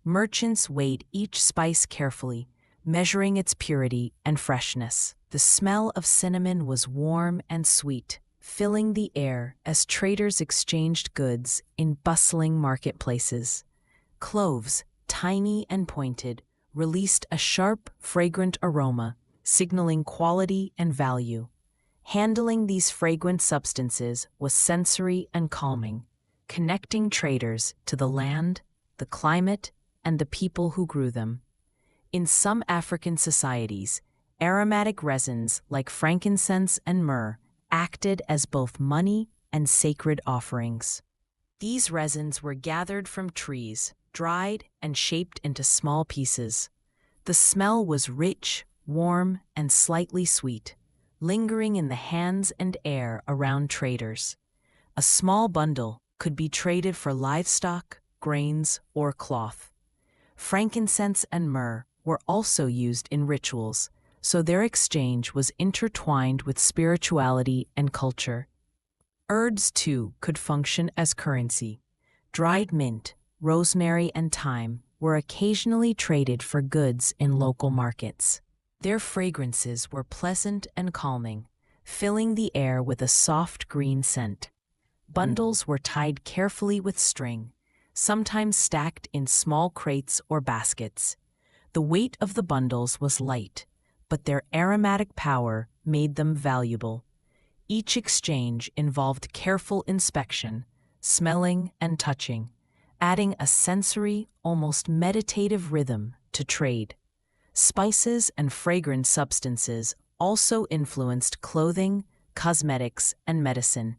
Merchants weighed each spice carefully, measuring its purity and freshness. The smell of cinnamon was warm and sweet, filling the air as traders exchanged goods in bustling marketplaces. Cloves, tiny and pointed, released a sharp, fragrant aroma, signaling quality and value. Handling these fragrant substances was sensory and calming, connecting traders to the land, the climate, and the people who grew them. In some African societies, aromatic resins like frankincense and myrrh acted as both money and sacred offerings. These resins were gathered from trees, dried, and shaped into small pieces. The smell was rich, warm, and slightly sweet, lingering in the hands and air around traders. A small bundle could be traded for livestock, grains, or cloth. Frankincense and myrrh were also used in rituals, so their exchange was intertwined with spirituality and culture. Herbs, too, could function as currency. Dried mint, rosemary, and thyme were occasionally traded for goods in local markets. Their fragrances were pleasant and calming, filling the air with a soft green scent. Bundles were tied carefully with string, sometimes stacked in small crates or baskets. The weight of the bundles was light, but their aromatic power made them valuable. Each exchange involved careful inspection, smelling and touching, adding a sensory, almost meditative rhythm to trade. Spices and fragrant substances also influenced clothing, cosmetics, and medicine.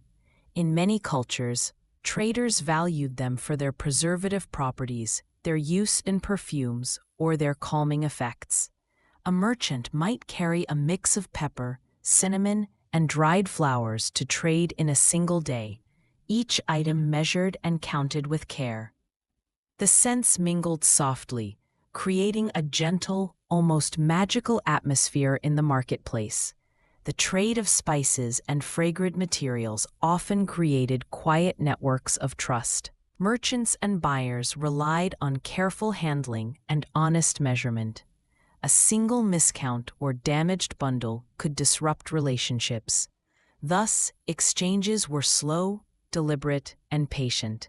In many cultures, traders valued them for their preservative properties, their use in perfumes, or their calming effects. A merchant might carry a mix of pepper, cinnamon, and dried flowers to trade in a single day, each item measured and counted with care. The scents mingled softly, creating a gentle, almost magical atmosphere in the marketplace. The trade of spices and fragrant materials often created quiet networks of trust. Merchants and buyers relied on careful handling and honest measurement. A single miscount or damaged bundle could disrupt relationships. Thus, exchanges were slow, deliberate, and patient.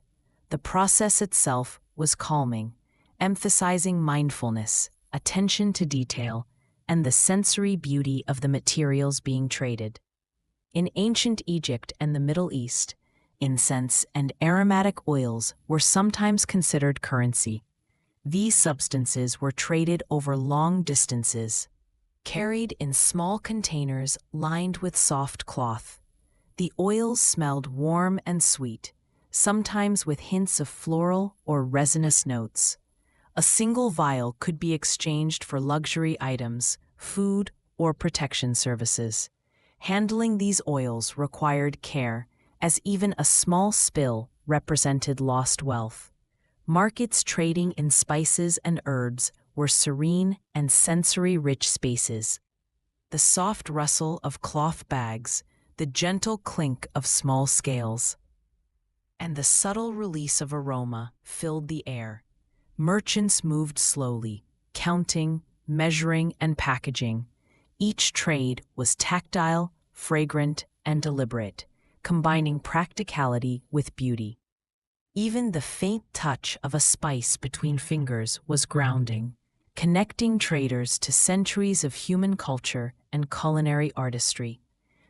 The process itself was calming, emphasizing mindfulness, attention to detail, and the sensory beauty of the materials being traded. In ancient Egypt and the Middle East, incense and aromatic oils were sometimes considered currency. These substances were traded over long distances, carried in small containers lined with soft cloth. The oils smelled warm and sweet, sometimes with hints of floral or resinous notes. A single vial could be exchanged for luxury items, food, or protection services. Handling these oils required care, as even a small spill represented lost wealth. Markets trading in spices and herbs were serene and sensory-rich spaces. The soft rustle of cloth bags, the gentle clink of small scales, and the subtle release of aroma filled the air. Merchants moved slowly, counting, measuring, and packaging. Each trade was tactile, fragrant, and deliberate, combining practicality with beauty. Even the faint touch of a spice between fingers was grounding, connecting traders to centuries of human culture and culinary artistry.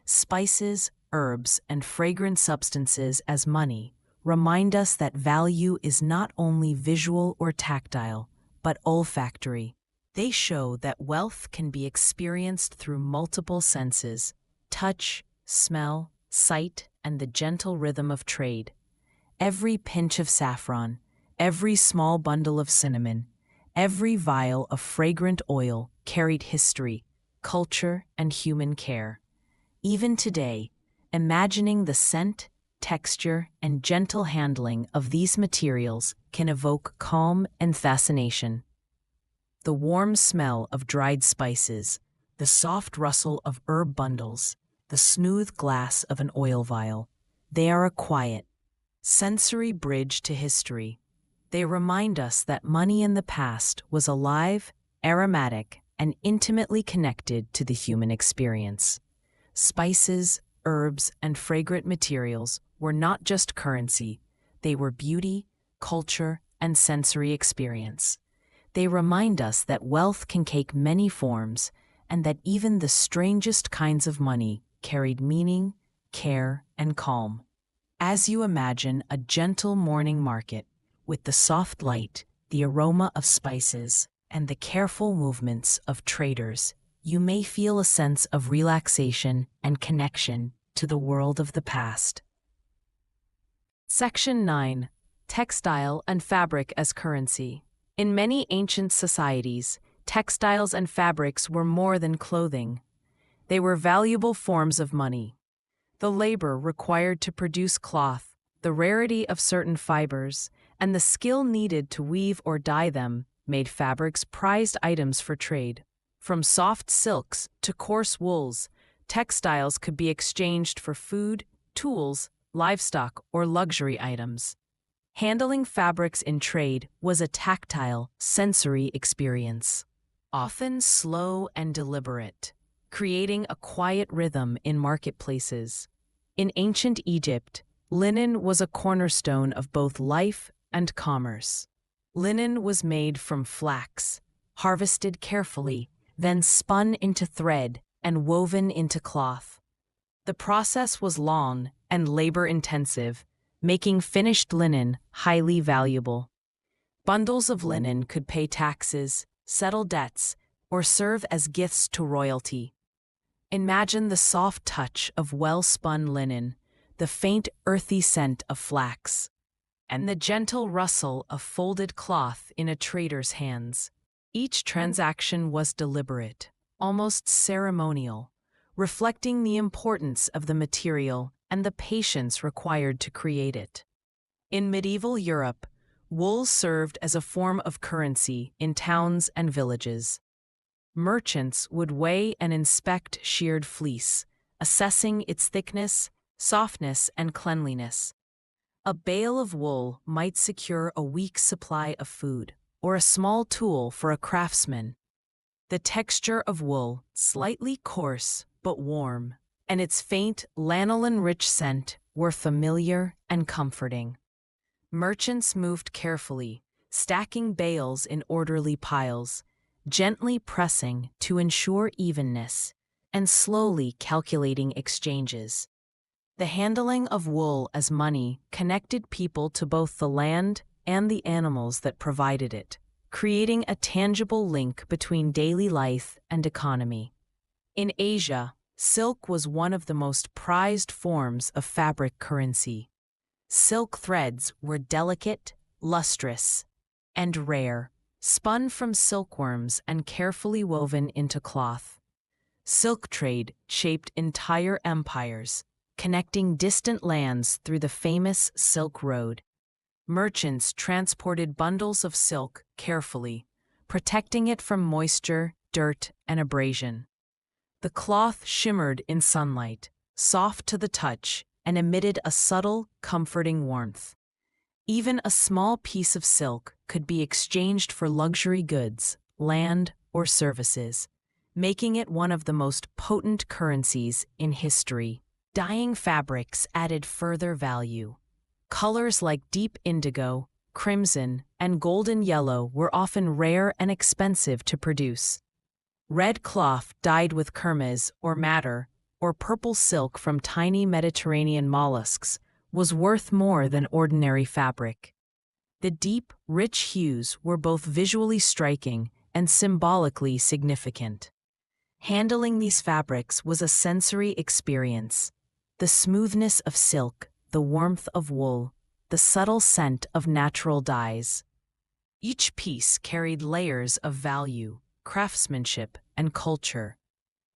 Spices, herbs, and fragrant substances as money remind us that value is not only visual or tactile, but olfactory. They show that wealth can be experienced through multiple senses: touch, smell, sight, and the gentle rhythm of trade. Every pinch of saffron, every small bundle of cinnamon, every vial of fragrant oil carried history, culture, and human care. Even today, imagining the scent, texture, and gentle handling of these materials can evoke calm and fascination. the warm smell of dried spices, the soft rustle of herb bundles, the smooth glass of an oil vial. They are a quiet, sensory bridge to history. They remind us that money in the past was alive, aromatic, and intimately connected to the human experience. Spices, herbs, and fragrant materials were not just currency, they were beauty, culture, and sensory experience. They remind us that wealth can take many forms, and that even the strangest kinds of money carried meaning, care, and calm. As you imagine a gentle morning market, with the soft light, the aroma of spices, and the careful movements of traders, you may feel a sense of relaxation and connection to the world of the past. Section 9. Textile and fabric as currency. In many ancient societies, textiles and fabrics were more than clothing. They were valuable forms of money. The labor required to produce cloth, the rarity of certain fibers, and the skill needed to weave or dye them made fabrics prized items for trade. From soft silks to coarse wools, textiles could be exchanged for food, tools, livestock, or luxury items. Handling fabrics in trade was a tactile, sensory experience, often slow and deliberate, creating a quiet rhythm in marketplaces. In ancient Egypt, linen was a cornerstone of both life and commerce. Linen was made from flax, harvested carefully, then spun into thread and woven into cloth. The process was long and labor-intensive, making finished linen highly valuable. Bundles of linen could pay taxes, settle debts, or serve as gifts to royalty. Imagine the soft touch of well-spun linen, the faint earthy scent of flax, and the gentle rustle of folded cloth in a trader's hands. Each transaction was deliberate, almost ceremonial, reflecting the importance of the material and the patience required to create it. In medieval Europe, wool served as a form of currency in towns and villages. Merchants would weigh and inspect sheared fleece, assessing its thickness, softness, and cleanliness. A bale of wool might secure a week's supply of food, or a small tool for a craftsman. The texture of wool, slightly coarse but warm, and its faint lanolin-rich scent were familiar and comforting. Merchants moved carefully, stacking bales in orderly piles, gently pressing to ensure evenness, and slowly calculating exchanges. The handling of wool as money connected people to both the land and the animals that provided it, creating a tangible link between daily life and economy. In Asia, silk was one of the most prized forms of fabric currency. Silk threads were delicate, lustrous, and rare, spun from silkworms and carefully woven into cloth. Silk trade shaped entire empires, connecting distant lands through the famous Silk Road. Merchants transported bundles of silk carefully, protecting it from moisture, dirt, and abrasion. The cloth shimmered in sunlight, soft to the touch, and emitted a subtle, comforting warmth. Even a small piece of silk could be exchanged for luxury goods, land, or services, making it one of the most potent currencies in history. Dyeing fabrics added further value. Colors like deep indigo, crimson, and golden yellow were often rare and expensive to produce. Red cloth dyed with kermes or madder, or purple silk from tiny Mediterranean mollusks, was worth more than ordinary fabric. The deep, rich hues were both visually striking and symbolically significant. Handling these fabrics was a sensory experience. The smoothness of silk, the warmth of wool, the subtle scent of natural dyes. Each piece carried layers of value, craftsmanship, and culture.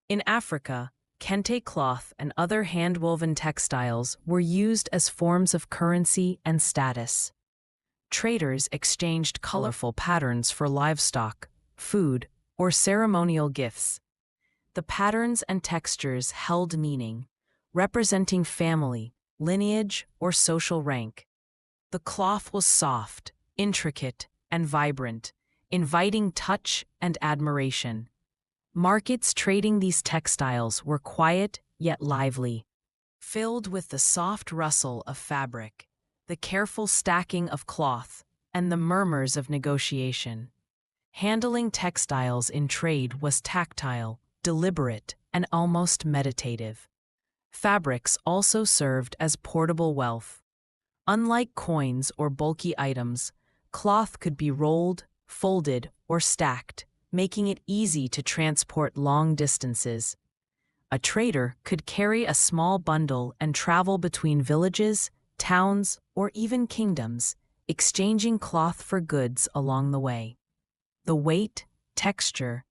In Africa, kente cloth and other hand-woven textiles were used as forms of currency and status. Traders exchanged colorful patterns for livestock, food, or ceremonial gifts. The patterns and textures held meaning, representing family, lineage, or social rank. The cloth was soft, intricate, and vibrant, inviting touch and admiration. Markets trading these textiles were quiet yet lively, filled with the soft rustle of fabric, the careful stacking of cloth, and the murmurs of negotiation. Handling textiles in trade was tactile, deliberate, and almost meditative. Fabrics also served as portable wealth. Unlike coins or bulky items, cloth could be rolled, folded, or stacked, making it easy to transport long distances. A trader could carry a small bundle and travel between villages, towns, or even kingdoms, exchanging cloth for goods along the way. The weight, texture,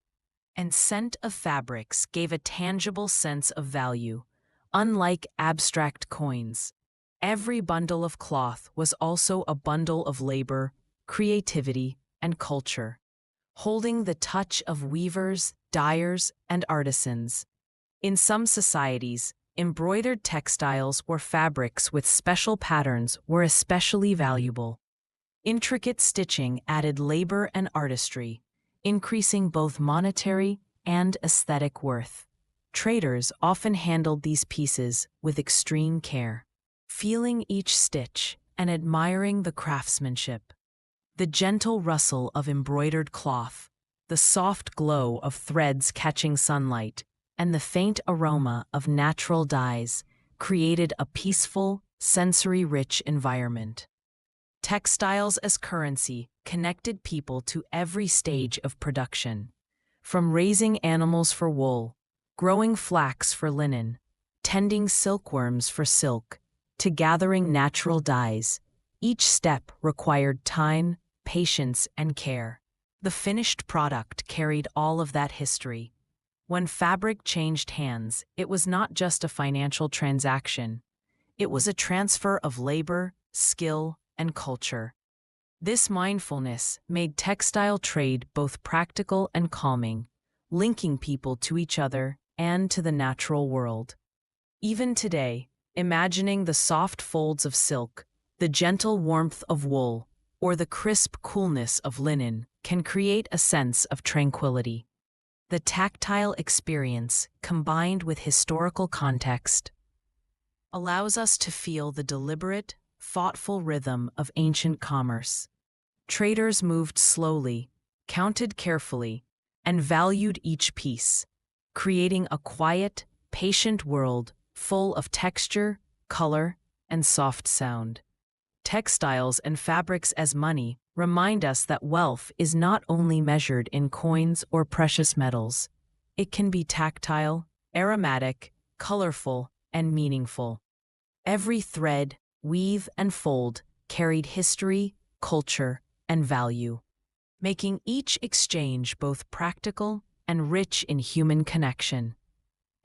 and scent of fabrics gave a tangible sense of value, unlike abstract coins. Every bundle of cloth was also a bundle of labor, creativity, and culture, holding the touch of weavers, dyers, and artisans. In some societies, embroidered textiles or fabrics with special patterns were especially valuable. Intricate stitching added labor and artistry, increasing both monetary and aesthetic worth. Traders often handled these pieces with extreme care, feeling each stitch and admiring the craftsmanship. The gentle rustle of embroidered cloth, the soft glow of threads catching sunlight, and the faint aroma of natural dyes created a peaceful, sensory-rich environment. Textiles as currency connected people to every stage of production, from raising animals for wool, growing flax for linen, tending silkworms for silk, to gathering natural dyes. Each step required time, patience, and care. The finished product carried all of that history. When fabric changed hands, it was not just a financial transaction. It was a transfer of labor, skill, and culture. This mindfulness made textile trade both practical and calming, linking people to each other and to the natural world. Even today, imagining the soft folds of silk, the gentle warmth of wool, or the crisp coolness of linen can create a sense of tranquility. The tactile experience, combined with historical context, allows us to feel the deliberate, thoughtful rhythm of ancient commerce. Traders moved slowly, counted carefully, and valued each piece, creating a quiet, patient world full of texture, color, and soft sound. Textiles and fabrics as money remind us that wealth is not only measured in coins or precious metals. It can be tactile, aromatic, colorful, and meaningful. Every thread, weave, and fold carried history, culture, and value, making each exchange both practical and rich in human connection.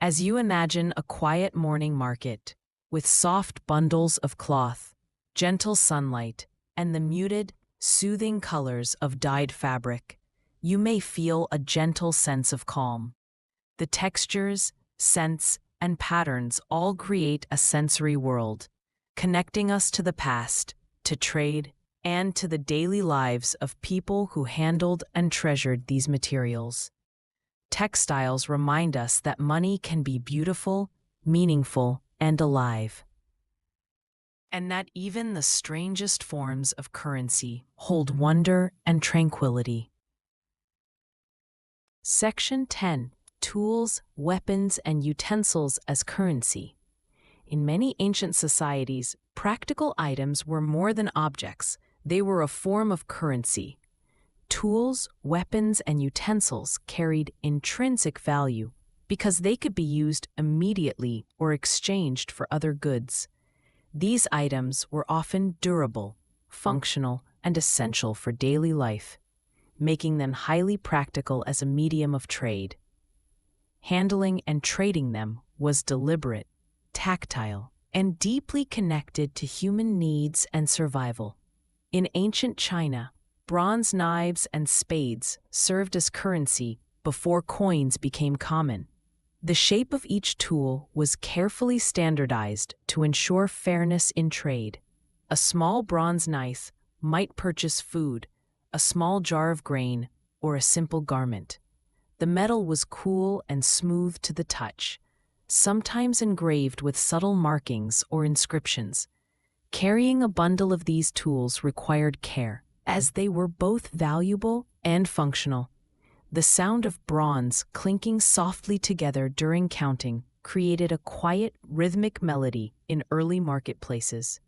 As you imagine a quiet morning market, with soft bundles of cloth, gentle sunlight, and the muted, soothing colors of dyed fabric, you may feel a gentle sense of calm. The textures, scents, and patterns all create a sensory world, connecting us to the past, to trade, and to the daily lives of people who handled and treasured these materials. Textiles remind us that money can be beautiful, meaningful, and alive, and that even the strangest forms of currency hold wonder and tranquility. Section 10. Tools, weapons, and utensils as currency. In many ancient societies, practical items were more than objects. They were a form of currency. Tools, weapons, and utensils carried intrinsic value because they could be used immediately or exchanged for other goods. These items were often durable, functional, and essential for daily life, making them highly practical as a medium of trade. Handling and trading them was deliberate, tactile, and deeply connected to human needs and survival. In ancient China, Bronze knives and spades served as currency before coins became common. The shape of each tool was carefully standardized to ensure fairness in trade. A small bronze knife might purchase food, a small jar of grain, or a simple garment. The metal was cool and smooth to the touch, sometimes engraved with subtle markings or inscriptions. Carrying a bundle of these tools required care, as they were both valuable and functional. The sound of bronze clinking softly together during counting created a quiet, rhythmic melody in early marketplaces.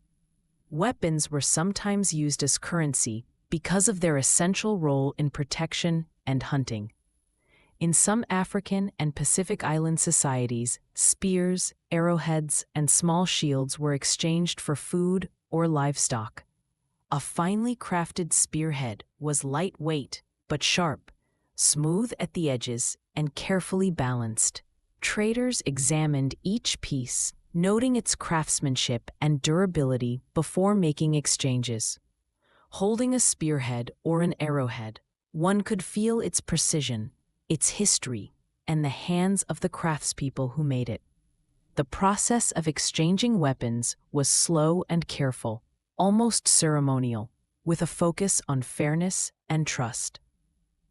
Weapons were sometimes used as currency because of their essential role in protection and hunting. In some African and Pacific Island societies, spears, arrowheads, and small shields were exchanged for food or livestock. A finely crafted spearhead was lightweight but sharp, smooth at the edges, and carefully balanced. Traders examined each piece, noting its craftsmanship and durability before making exchanges. Holding a spearhead or an arrowhead, one could feel its precision, its history, and the hands of the craftspeople who made it. The process of exchanging weapons was slow and careful, almost ceremonial, with a focus on fairness and trust.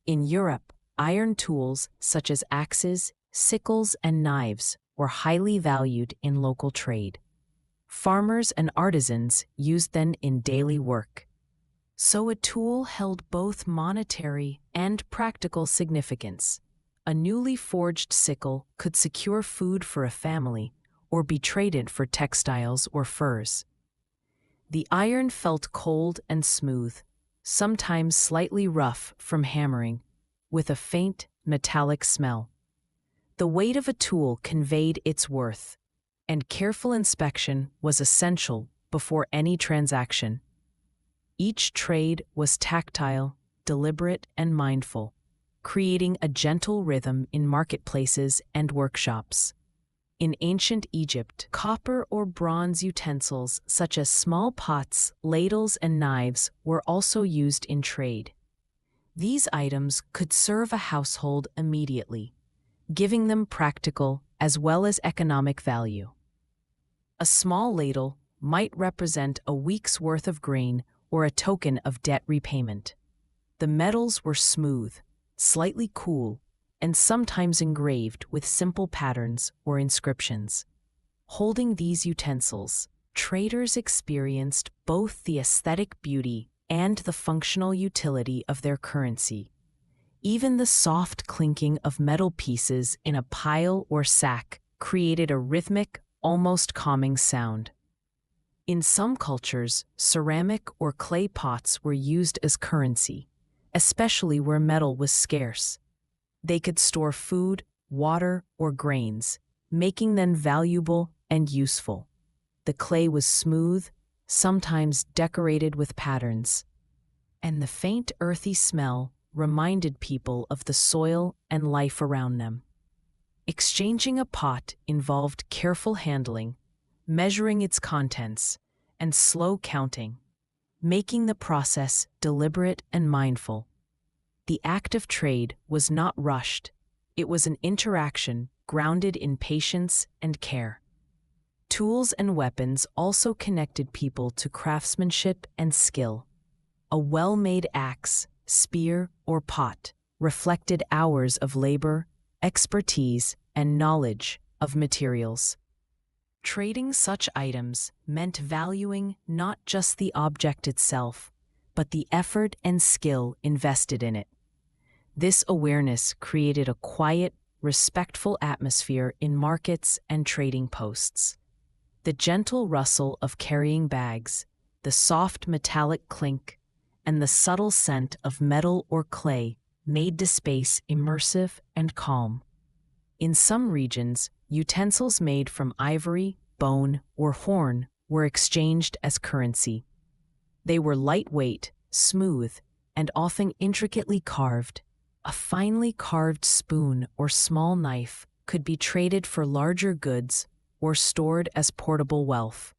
In Europe, iron tools such as axes, sickles, and knives were highly valued in local trade. Farmers and artisans used them in daily work. So a tool held both monetary and practical significance. A newly forged sickle could secure food for a family or be traded for textiles or furs. The iron felt cold and smooth, sometimes slightly rough from hammering, with a faint, metallic smell. The weight of a tool conveyed its worth, and careful inspection was essential before any transaction. Each trade was tactile, deliberate, and mindful, creating a gentle rhythm in marketplaces and workshops. In ancient Egypt, copper or bronze utensils such as small pots, ladles, and knives were also used in trade. These items could serve a household immediately, giving them practical as well as economic value. A small ladle might represent a week's worth of grain or a token of debt repayment. The metals were smooth, slightly cool, and sometimes engraved with simple patterns or inscriptions. Holding these utensils, traders experienced both the aesthetic beauty and the functional utility of their currency. Even the soft clinking of metal pieces in a pile or sack created a rhythmic, almost calming sound. In some cultures, ceramic or clay pots were used as currency, especially where metal was scarce. They could store food, water, or grains, making them valuable and useful. The clay was smooth, sometimes decorated with patterns, and the faint earthy smell reminded people of the soil and life around them. Exchanging a pot involved careful handling, measuring its contents, and slow counting, making the process deliberate and mindful. The act of trade was not rushed. It was an interaction grounded in patience and care. Tools and weapons also connected people to craftsmanship and skill. A well-made axe, spear, or pot reflected hours of labor, expertise, and knowledge of materials. Trading such items meant valuing not just the object itself, but the effort and skill invested in it. This awareness created a quiet, respectful atmosphere in markets and trading posts. The gentle rustle of carrying bags, the soft metallic clink, and the subtle scent of metal or clay made the space immersive and calm. In some regions, utensils made from ivory, bone, or horn were exchanged as currency. They were lightweight, smooth, and often intricately carved. A finely carved spoon or small knife could be traded for larger goods or stored as portable wealth.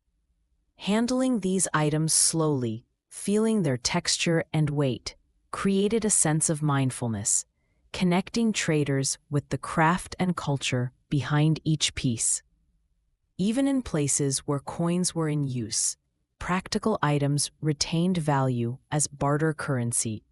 Handling these items slowly, feeling their texture and weight, created a sense of mindfulness, connecting traders with the craft and culture behind each piece. Even in places where coins were in use, practical items retained value as barter currency.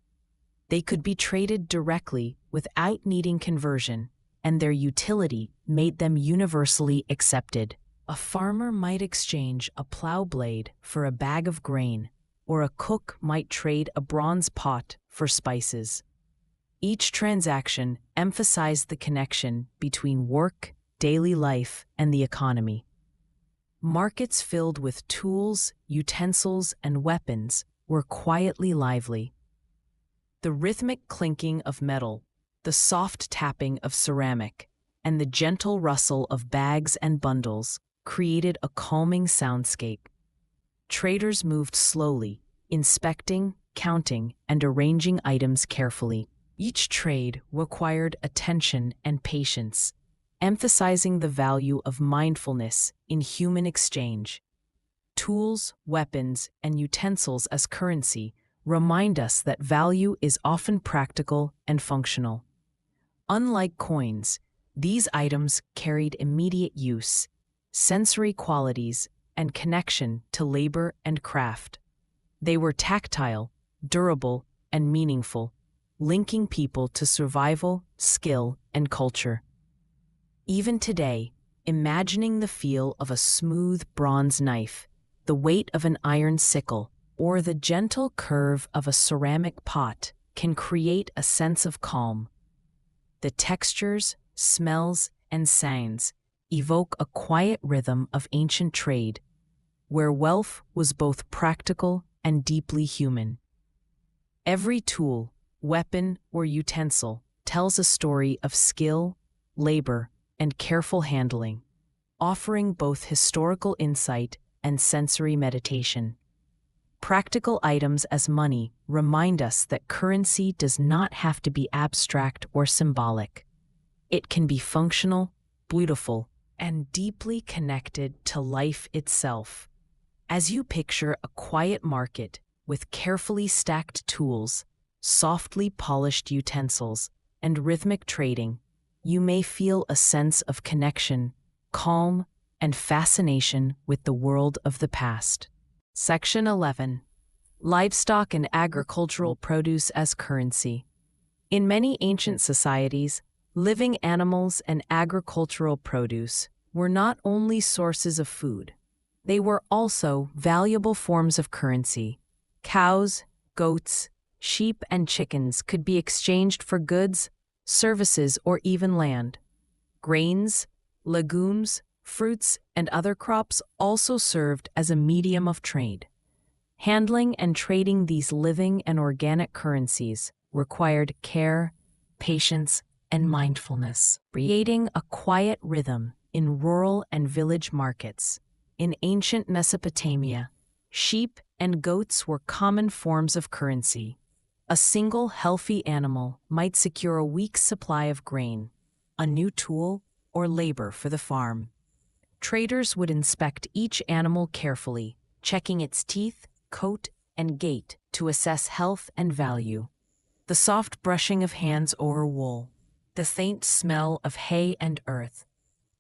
They could be traded directly without needing conversion, and their utility made them universally accepted. A farmer might exchange a plow blade for a bag of grain, or a cook might trade a bronze pot for spices. Each transaction emphasized the connection between work, daily life, and the economy. Markets filled with tools, utensils, and weapons were quietly lively. The rhythmic clinking of metal, the soft tapping of ceramic, and the gentle rustle of bags and bundles created a calming soundscape. Traders moved slowly, inspecting, counting, and arranging items carefully. Each trade required attention and patience, emphasizing the value of mindfulness in human exchange. Tools, weapons, and utensils as currency remind us that value is often practical and functional. Unlike coins, these items carried immediate use, sensory qualities, and connection to labor and craft. They were tactile, durable, and meaningful, linking people to survival, skill, and culture. Even today, imagining the feel of a smooth bronze knife, the weight of an iron sickle, or the gentle curve of a ceramic pot can create a sense of calm. The textures, smells, and sounds evoke a quiet rhythm of ancient trade, where wealth was both practical and deeply human. Every tool, weapon, or utensil tells a story of skill, labor, and careful handling, offering both historical insight and sensory meditation. Practical items as money remind us that currency does not have to be abstract or symbolic. It can be functional, beautiful, and deeply connected to life itself. As you picture a quiet market with carefully stacked tools, softly polished utensils, and rhythmic trading, you may feel a sense of connection, calm, and fascination with the world of the past. Section 11. Livestock and agricultural produce as currency. In many ancient societies, living animals and agricultural produce were not only sources of food, they were also valuable forms of currency. Cows, goats, sheep, and chickens could be exchanged for goods, services, or even land. Grains, legumes, fruits, and other crops also served as a medium of trade. Handling and trading these living and organic currencies required care, patience, and mindfulness, creating a quiet rhythm in rural and village markets. In ancient Mesopotamia, sheep and goats were common forms of currency. A single healthy animal might secure a week's supply of grain, a new tool, or labor for the farm. Traders would inspect each animal carefully, checking its teeth, coat, and gait to assess health and value. The soft brushing of hands over wool, the faint smell of hay and earth,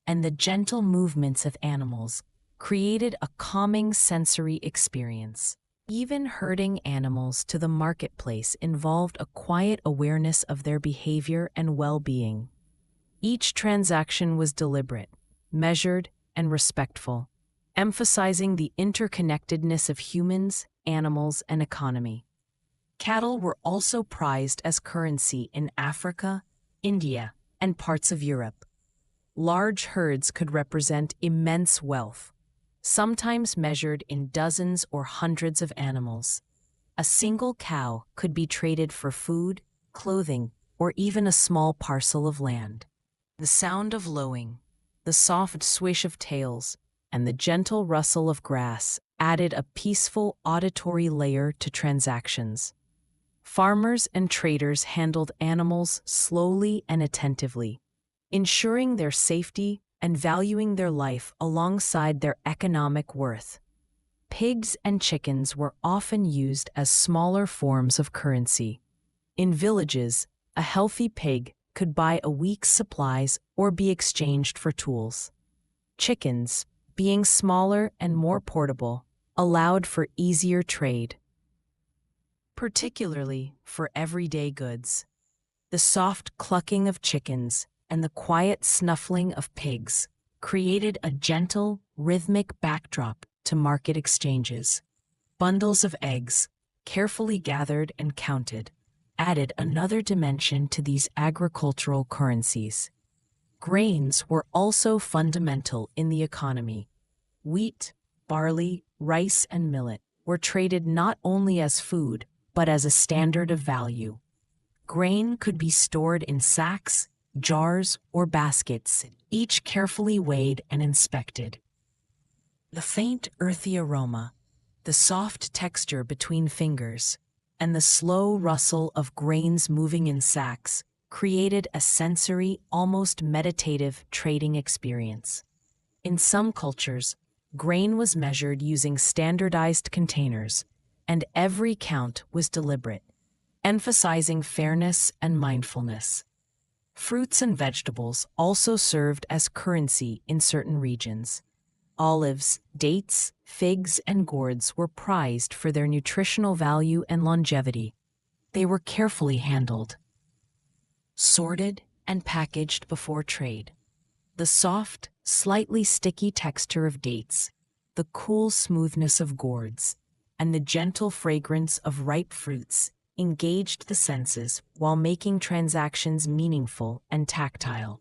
and the gentle movements of animals created a calming sensory experience. Even herding animals to the marketplace involved a quiet awareness of their behavior and well-being. Each transaction was deliberate, measured, and respectful, emphasizing the interconnectedness of humans, animals, and economy. Cattle were also prized as currency in Africa, India, and parts of Europe. Large herds could represent immense wealth, sometimes measured in dozens or hundreds of animals. A single cow could be traded for food, clothing, or even a small parcel of land. The sound of lowing, the soft swish of tails, and the gentle rustle of grass added a peaceful auditory layer to transactions. Farmers and traders handled animals slowly and attentively, ensuring their safety and valuing their life alongside their economic worth. Pigs and chickens were often used as smaller forms of currency, In villages, a healthy pig could buy a week's supplies or be exchanged for tools. Chickens, being smaller and more portable, allowed for easier trade, particularly for everyday goods. The soft clucking of chickens and the quiet snuffling of pigs created a gentle, rhythmic backdrop to market exchanges. Bundles of eggs, carefully gathered and counted, added another dimension to these agricultural currencies. Grains were also fundamental in the economy. Wheat, barley, rice, and millet were traded not only as food, but as a standard of value. Grain could be stored in sacks, jars, or baskets, each carefully weighed and inspected. The faint, earthy aroma, the soft texture between fingers, and the slow rustle of grains moving in sacks created a sensory, almost meditative trading experience. In some cultures, grain was measured using standardized containers, and every count was deliberate, emphasizing fairness and mindfulness. Fruits and vegetables also served as currency in certain regions. Olives, dates, figs, and gourds were prized for their nutritional value and longevity. They were carefully handled, sorted, and packaged before trade. The soft, slightly sticky texture of dates, the cool smoothness of gourds, and the gentle fragrance of ripe fruits engaged the senses while making transactions meaningful and tactile.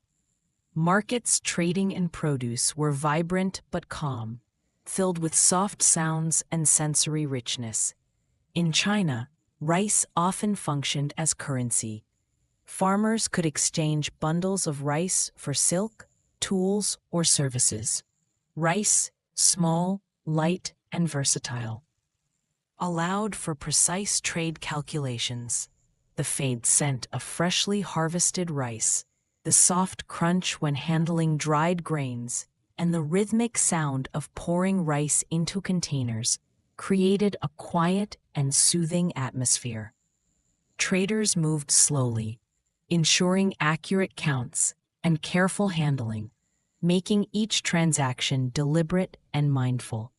Markets trading in produce were vibrant but calm, filled with soft sounds and sensory richness. In China, rice often functioned as currency. Farmers could exchange bundles of rice for silk, tools, or services. Rice, small, light, and versatile, allowed for precise trade calculations. The faint scent of freshly harvested rice, the soft crunch when handling dried grains, and the rhythmic sound of pouring rice into containers created a quiet and soothing atmosphere. Traders moved slowly, ensuring accurate counts and careful handling, making each transaction deliberate and mindful.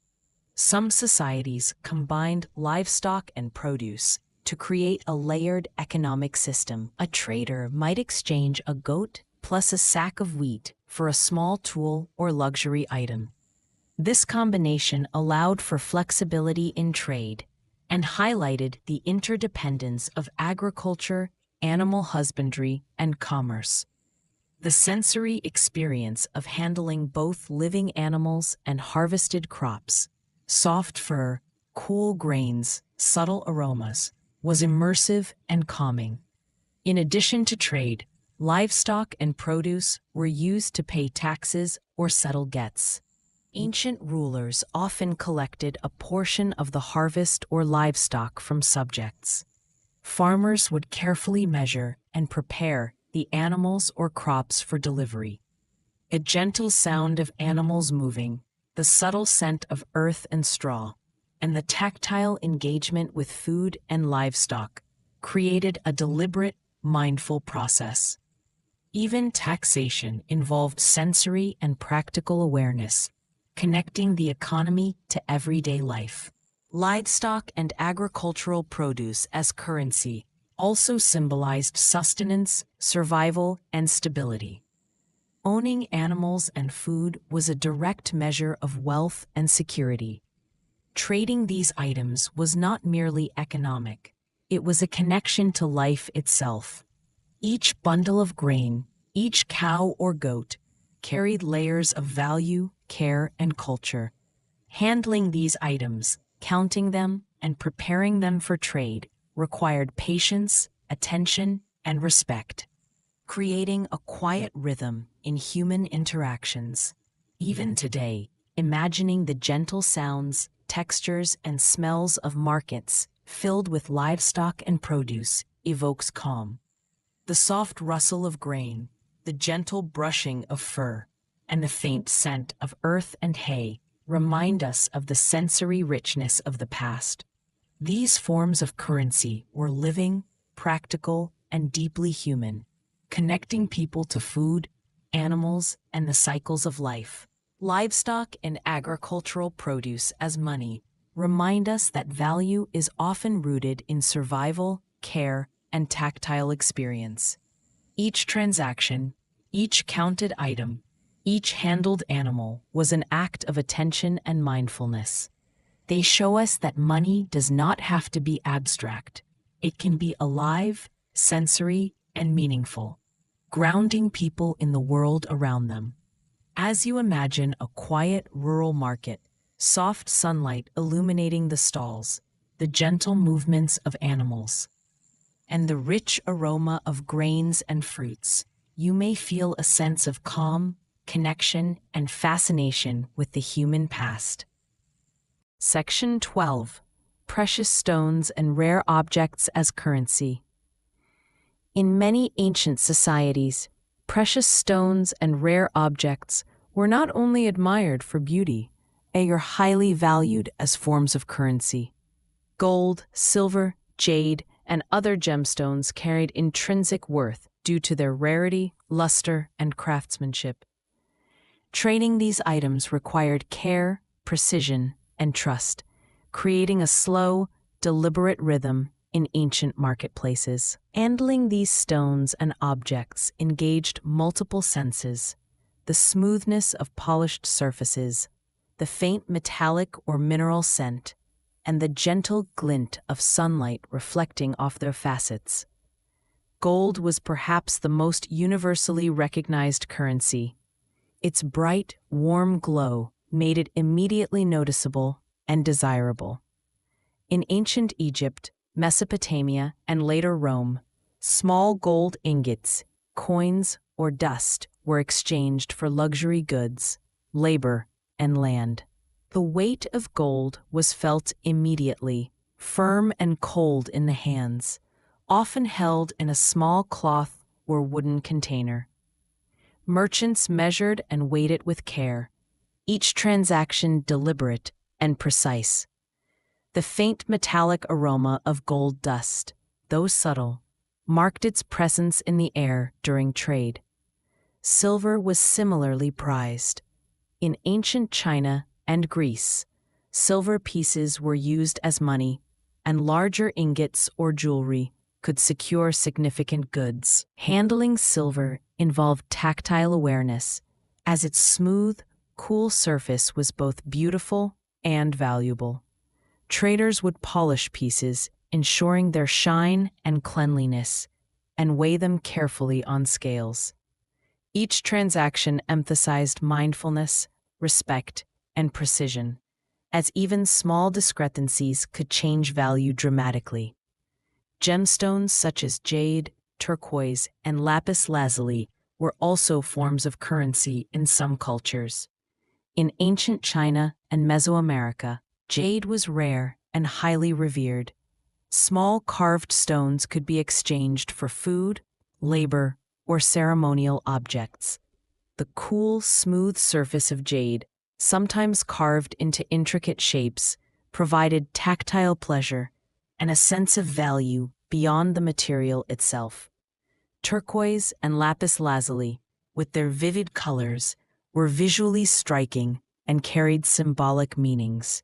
Some societies combined livestock and produce to create a layered economic system. A trader might exchange a goat plus a sack of wheat for a small tool or luxury item. This combination allowed for flexibility in trade and highlighted the interdependence of agriculture, animal husbandry, and commerce. The sensory experience of handling both living animals and harvested crops, soft fur, cool grains, subtle aromas, was immersive and calming. In addition to trade, livestock and produce were used to pay taxes or settle debts. Ancient rulers often collected a portion of the harvest or livestock from subjects. Farmers would carefully measure and prepare the animals or crops for delivery. A gentle sound of animals moving, the subtle scent of earth and straw, and the tactile engagement with food and livestock created a deliberate, mindful process. Even taxation involved sensory and practical awareness, connecting the economy to everyday life. Livestock and agricultural produce as currency also symbolized sustenance, survival, and stability. Owning animals and food was a direct measure of wealth and security. Trading these items was not merely economic, it was a connection to life itself. Each bundle of grain, each cow or goat, carried layers of value, care, and culture. Handling these items, counting them, and preparing them for trade required patience, attention, and respect, creating a quiet rhythm in human interactions. Even today, imagining the gentle sounds, textures, and smells of markets filled with livestock and produce evokes calm. The soft rustle of grain, the gentle brushing of fur, and the faint scent of earth and hay remind us of the sensory richness of the past. These forms of currency were living, practical, and deeply human, connecting people to food, animals, and the cycles of life. Livestock and agricultural produce as money remind us that value is often rooted in survival, care, and tactile experience. Each transaction, each counted item, each handled animal was an act of attention and mindfulness. They show us that money does not have to be abstract. It can be alive, sensory, and meaningful, grounding people in the world around them. As you imagine a quiet rural market, soft sunlight illuminating the stalls, the gentle movements of animals, and the rich aroma of grains and fruits, you may feel a sense of calm, connection, and fascination with the human past. Section 12. Precious stones and rare objects as currency. In many ancient societies, precious stones and rare objects were not only admired for beauty, they are highly valued as forms of currency. Gold, silver, jade, and other gemstones carried intrinsic worth due to their rarity, luster, and craftsmanship. Trading these items required care, precision, and trust, creating a slow, deliberate rhythm in ancient marketplaces. Handling these stones and objects engaged multiple senses: the smoothness of polished surfaces, the faint metallic or mineral scent, and the gentle glint of sunlight reflecting off their facets. Gold was perhaps the most universally recognized currency. Its bright, warm glow made it immediately noticeable and desirable. In ancient Egypt, Mesopotamia, and later Rome, small gold ingots, coins, or dust were exchanged for luxury goods, labor, and land. The weight of gold was felt immediately, firm and cold in the hands, often held in a small cloth or wooden container. Merchants measured and weighed it with care, each transaction deliberate and precise. The faint metallic aroma of gold dust, though subtle, marked its presence in the air during trade. Silver was similarly prized. In ancient China and Greece, silver pieces were used as money, and larger ingots or jewelry could secure significant goods. Handling silver involved tactile awareness, as its smooth, cool surface was both beautiful and valuable. Traders would polish pieces, ensuring their shine and cleanliness, and weigh them carefully on scales. Each transaction emphasized mindfulness, respect, and precision, as even small discrepancies could change value dramatically. Gemstones such as jade, turquoise, and lapis lazuli were also forms of currency in some cultures. In ancient China and Mesoamerica, jade was rare and highly revered. Small carved stones could be exchanged for food, labor, or ceremonial objects. The cool, smooth surface of jade, sometimes carved into intricate shapes, provided tactile pleasure and a sense of value beyond the material itself. Turquoise and lapis lazuli, with their vivid colors, were visually striking and carried symbolic meanings.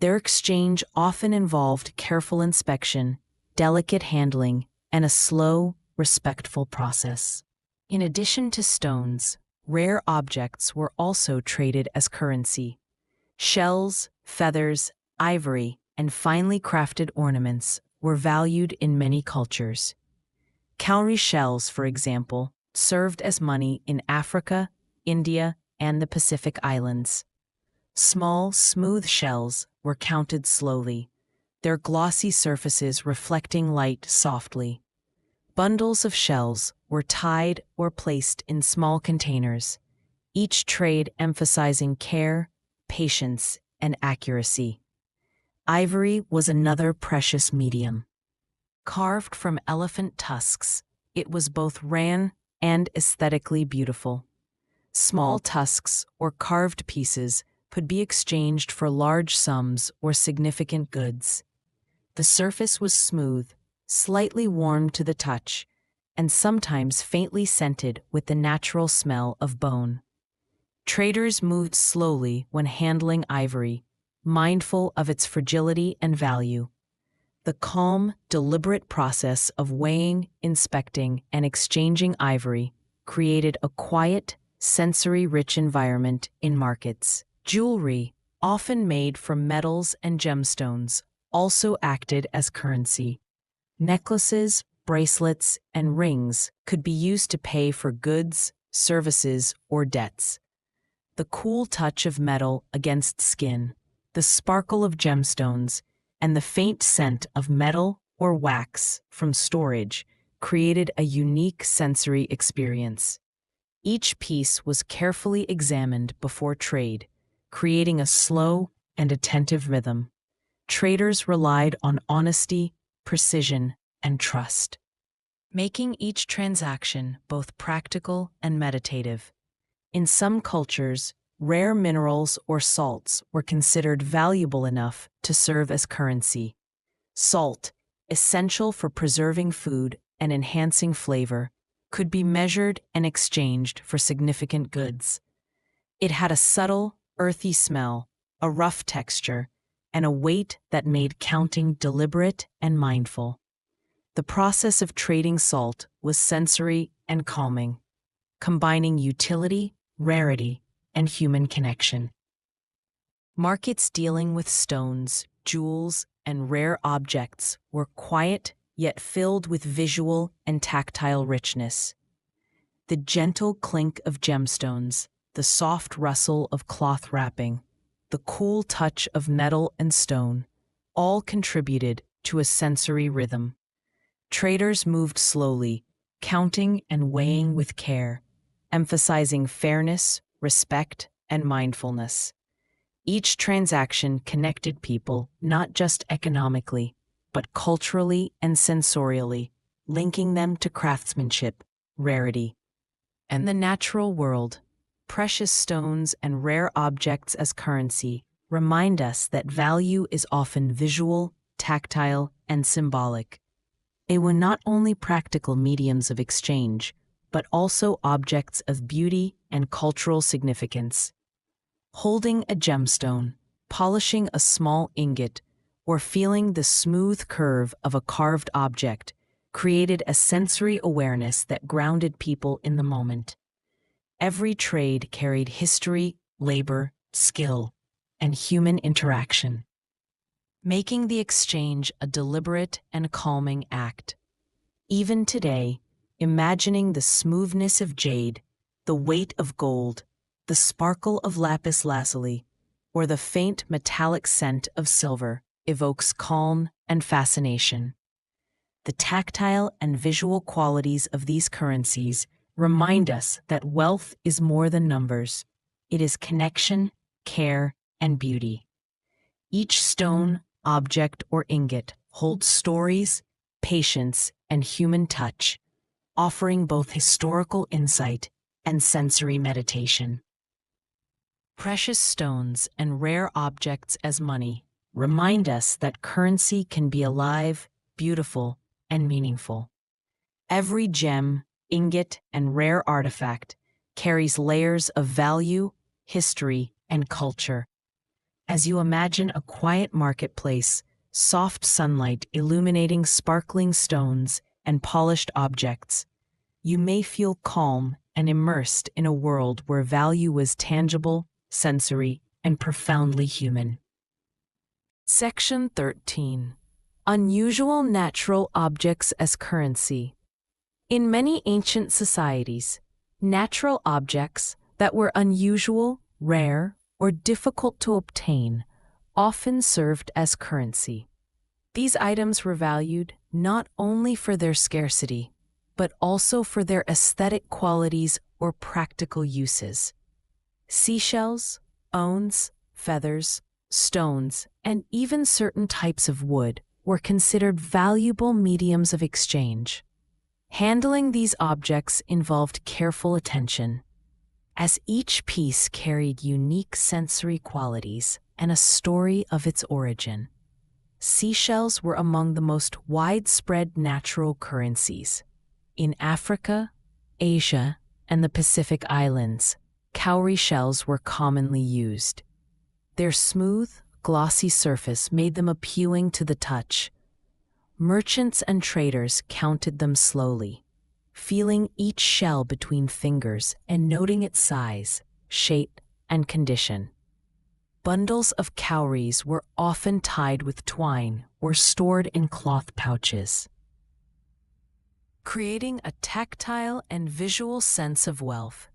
Their exchange often involved careful inspection, delicate handling, and a slow, respectful process. In addition to stones, rare objects were also traded as currency. Shells, feathers, ivory, and finely crafted ornaments were valued in many cultures. Cowrie shells, for example, served as money in Africa, India, and the Pacific Islands. Small, smooth shells were counted slowly, their glossy surfaces reflecting light softly. Bundles of shells were tied or placed in small containers, each trade emphasizing care, patience, and accuracy. Ivory was another precious medium. Carved from elephant tusks, it was both rare and aesthetically beautiful. Small tusks or carved pieces could be exchanged for large sums or significant goods. The surface was smooth, slightly warm to the touch, and sometimes faintly scented with the natural smell of bone. Traders moved slowly when handling ivory, mindful of its fragility and value. The calm, deliberate process of weighing, inspecting, and exchanging ivory created a quiet, sensory-rich environment in markets. Jewelry, often made from metals and gemstones, also acted as currency. Necklaces, bracelets, and rings could be used to pay for goods, services, or debts. The cool touch of metal against skin, the sparkle of gemstones, and the faint scent of metal or wax from storage created a unique sensory experience. Each piece was carefully examined before trade, creating a slow and attentive rhythm. Traders relied on honesty, precision, and trust, making each transaction both practical and meditative. In some cultures, rare minerals or salts were considered valuable enough to serve as currency. Salt, essential for preserving food and enhancing flavor, could be measured and exchanged for significant goods. It had a subtle, earthy smell, a rough texture, and a weight that made counting deliberate and mindful. The process of trading salt was sensory and calming, combining utility, rarity, and human connection. Markets dealing with stones, jewels, and rare objects were quiet yet filled with visual and tactile richness. The gentle clink of gemstones, the soft rustle of cloth wrapping, the cool touch of metal and stone, all contributed to a sensory rhythm. Traders moved slowly, counting and weighing with care, emphasizing fairness, respect, and mindfulness. Each transaction connected people not just economically, but culturally and sensorially, linking them to craftsmanship, rarity, and the natural world. Precious stones and rare objects as currency remind us that value is often visual, tactile, and symbolic. They were not only practical mediums of exchange, but also objects of beauty and cultural significance. Holding a gemstone, polishing a small ingot, or feeling the smooth curve of a carved object created a sensory awareness that grounded people in the moment. Every trade carried history, labor, skill, and human interaction, making the exchange a deliberate and calming act. Even today, imagining the smoothness of jade, the weight of gold, the sparkle of lapis lazuli, or the faint metallic scent of silver evokes calm and fascination. The tactile and visual qualities of these currencies remind us that wealth is more than numbers. It is connection, care, and beauty. Each stone, object, or ingot holds stories, patience, and human touch, offering both historical insight and sensory meditation. Precious stones and rare objects as money remind us that currency can be alive, beautiful, and meaningful. Every gem, ingot, and rare artifact carries layers of value, history, and culture. As you imagine a quiet marketplace, soft sunlight illuminating sparkling stones and polished objects, you may feel calm and immersed in a world where value was tangible, sensory, and profoundly human. Section 13. Unusual natural objects as currency. In many ancient societies, natural objects that were unusual, rare, or difficult to obtain often served as currency. These items were valued not only for their scarcity, but also for their aesthetic qualities or practical uses. Seashells, bones, feathers, stones, and even certain types of wood were considered valuable mediums of exchange. Handling these objects involved careful attention, as each piece carried unique sensory qualities and a story of its origin. seashells were among the most widespread natural currencies. In Africa, Asia, and the Pacific Islands, cowrie shells were commonly used. Their smooth, glossy surface made them appealing to the touch. Merchants and traders counted them slowly, feeling each shell between fingers and noting its size, shape, and condition. Bundles of cowries were often tied with twine or stored in cloth pouches, creating a tactile and visual sense of wealth.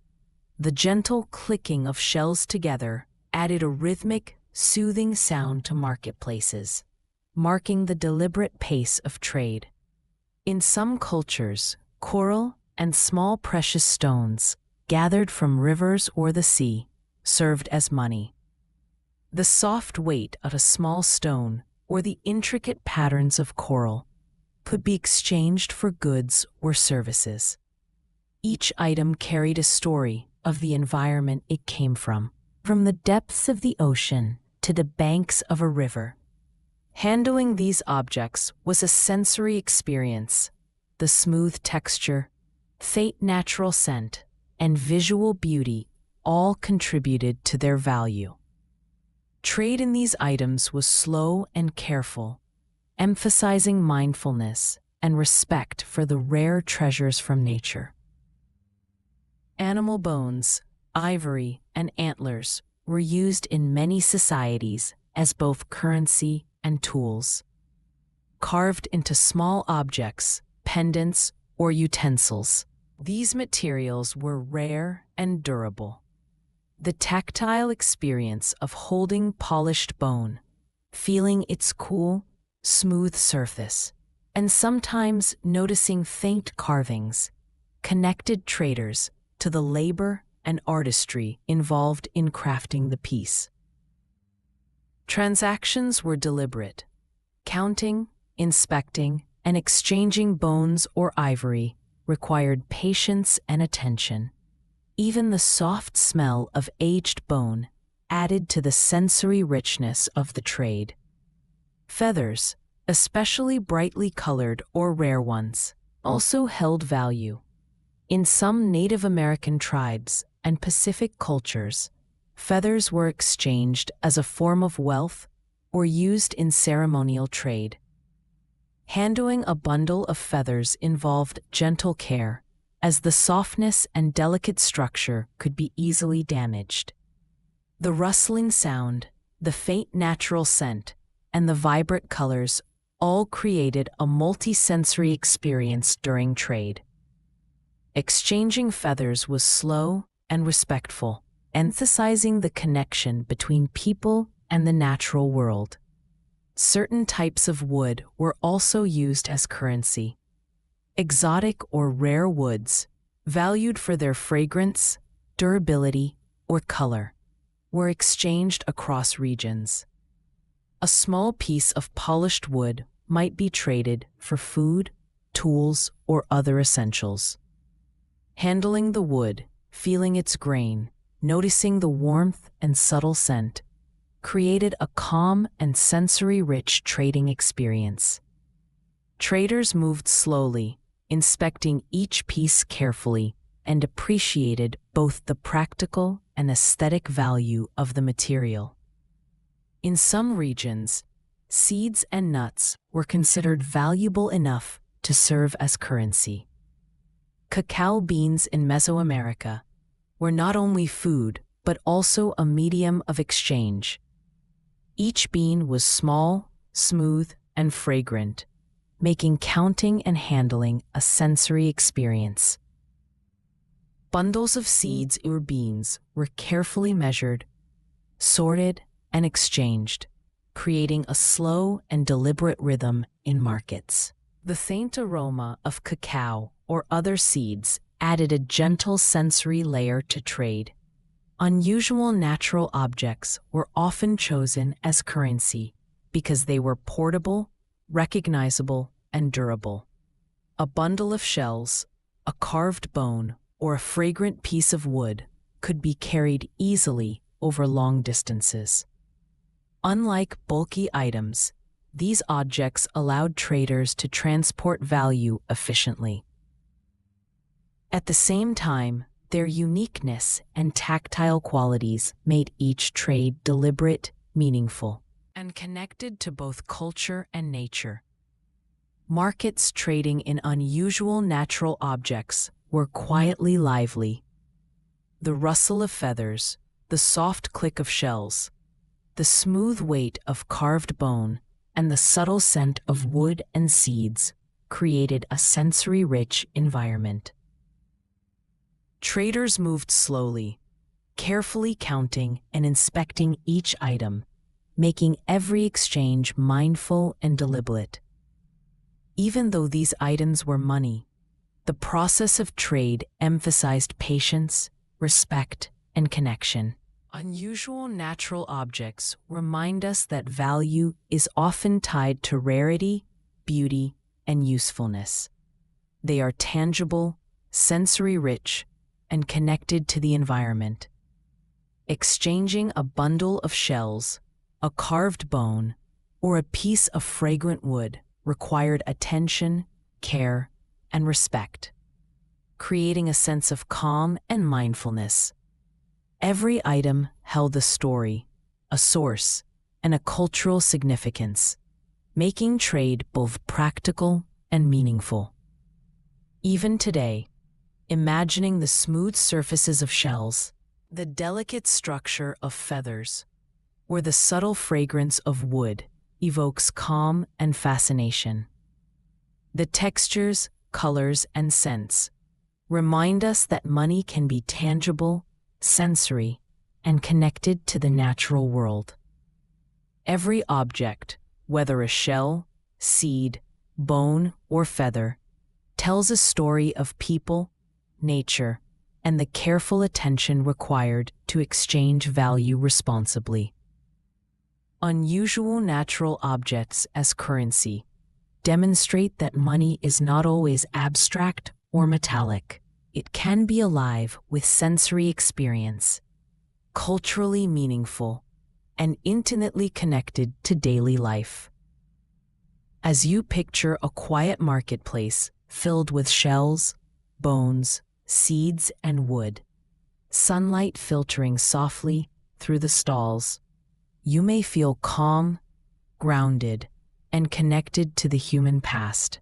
The gentle clicking of shells together added a rhythmic, soothing sound to marketplaces, marking the deliberate pace of trade. In some cultures, coral and small precious stones, gathered from rivers or the sea, served as money. The soft weight of a small stone or the intricate patterns of coral could be exchanged for goods or services. Each item carried a story of the environment it came from the depths of the ocean to the banks of a river. Handling these objects was a sensory experience. The smooth texture, faint natural scent, and visual beauty all contributed to their value. Trade in these items was slow and careful, emphasizing mindfulness and respect for the rare treasures from nature. Animal bones, ivory, and antlers were used in many societies as both currency and tools. Carved into small objects, pendants, or utensils, these materials were rare and durable. The tactile experience of holding polished bone, feeling its cool, smooth surface, and sometimes noticing faint carvings, connected traders to the labor and artistry involved in crafting the piece. Transactions were deliberate. Counting, inspecting, and exchanging bones or ivory required patience and attention. Even the soft smell of aged bone added to the sensory richness of the trade. Feathers, especially brightly colored or rare ones, also held value. In some Native American tribes and Pacific cultures, feathers were exchanged as a form of wealth or used in ceremonial trade. Handling a bundle of feathers involved gentle care, as the softness and delicate structure could be easily damaged. The rustling sound, the faint natural scent, and the vibrant colors all created a multi-sensory experience during trade. Exchanging feathers was slow and respectful, emphasizing the connection between people and the natural world. Certain types of wood were also used as currency. Exotic or rare woods, valued for their fragrance, durability, or color, were exchanged across regions. A small piece of polished wood might be traded for food, tools, or other essentials. Handling the wood, feeling its grain, noticing the warmth and subtle scent, created a calm and sensory-rich trading experience. Traders moved slowly, inspecting each piece carefully, and appreciated both the practical and aesthetic value of the material. In some regions, seeds and nuts were considered valuable enough to serve as currency. Cacao beans in Mesoamerica were not only food but also a medium of exchange. Each bean was small, smooth, and fragrant, making counting and handling a sensory experience. Bundles of seeds or beans were carefully measured, sorted, and exchanged, creating a slow and deliberate rhythm in markets. The faint aroma of cacao or other seeds added a gentle sensory layer to trade. Unusual natural objects were often chosen as currency because they were portable, recognizable, and durable. A bundle of shells, a carved bone, or a fragrant piece of wood could be carried easily over long distances. Unlike bulky items, These objects allowed traders to transport value efficiently. At the same time, their uniqueness and tactile qualities made each trade deliberate, meaningful, and connected to both culture and nature. Markets trading in unusual natural objects were quietly lively. The rustle of feathers, the soft click of shells, the smooth weight of carved bone, and the subtle scent of wood and seeds created a sensory-rich environment. Traders moved slowly, carefully counting and inspecting each item, making every exchange mindful and deliberate. Even though these items were money, the process of trade emphasized patience, respect, and connection. Unusual natural objects remind us that value is often tied to rarity, beauty, and usefulness. They are tangible, sensory-rich, and connected to the environment. Exchanging a bundle of shells, a carved bone, or a piece of fragrant wood required attention, care, and respect, creating a sense of calm and mindfulness. Every item held a story, a source, and a cultural significance, making trade both practical and meaningful. Even today, imagining the smooth surfaces of shells, the delicate structure of feathers, or the subtle fragrance of wood evokes calm and fascination. The textures, colors, and scents remind us that money can be tangible, sensory, and connected to the natural world. Every object, whether a shell, seed, bone, or feather, tells a story of people, nature, and the careful attention required to exchange value responsibly. Unusual natural objects as currency demonstrate that money is not always abstract or metallic. It can be alive with sensory experience, culturally meaningful, and intimately connected to daily life. As you picture a quiet marketplace filled with shells, bones, seeds, and wood, sunlight filtering softly through the stalls, you may feel calm, grounded, and connected to the human past.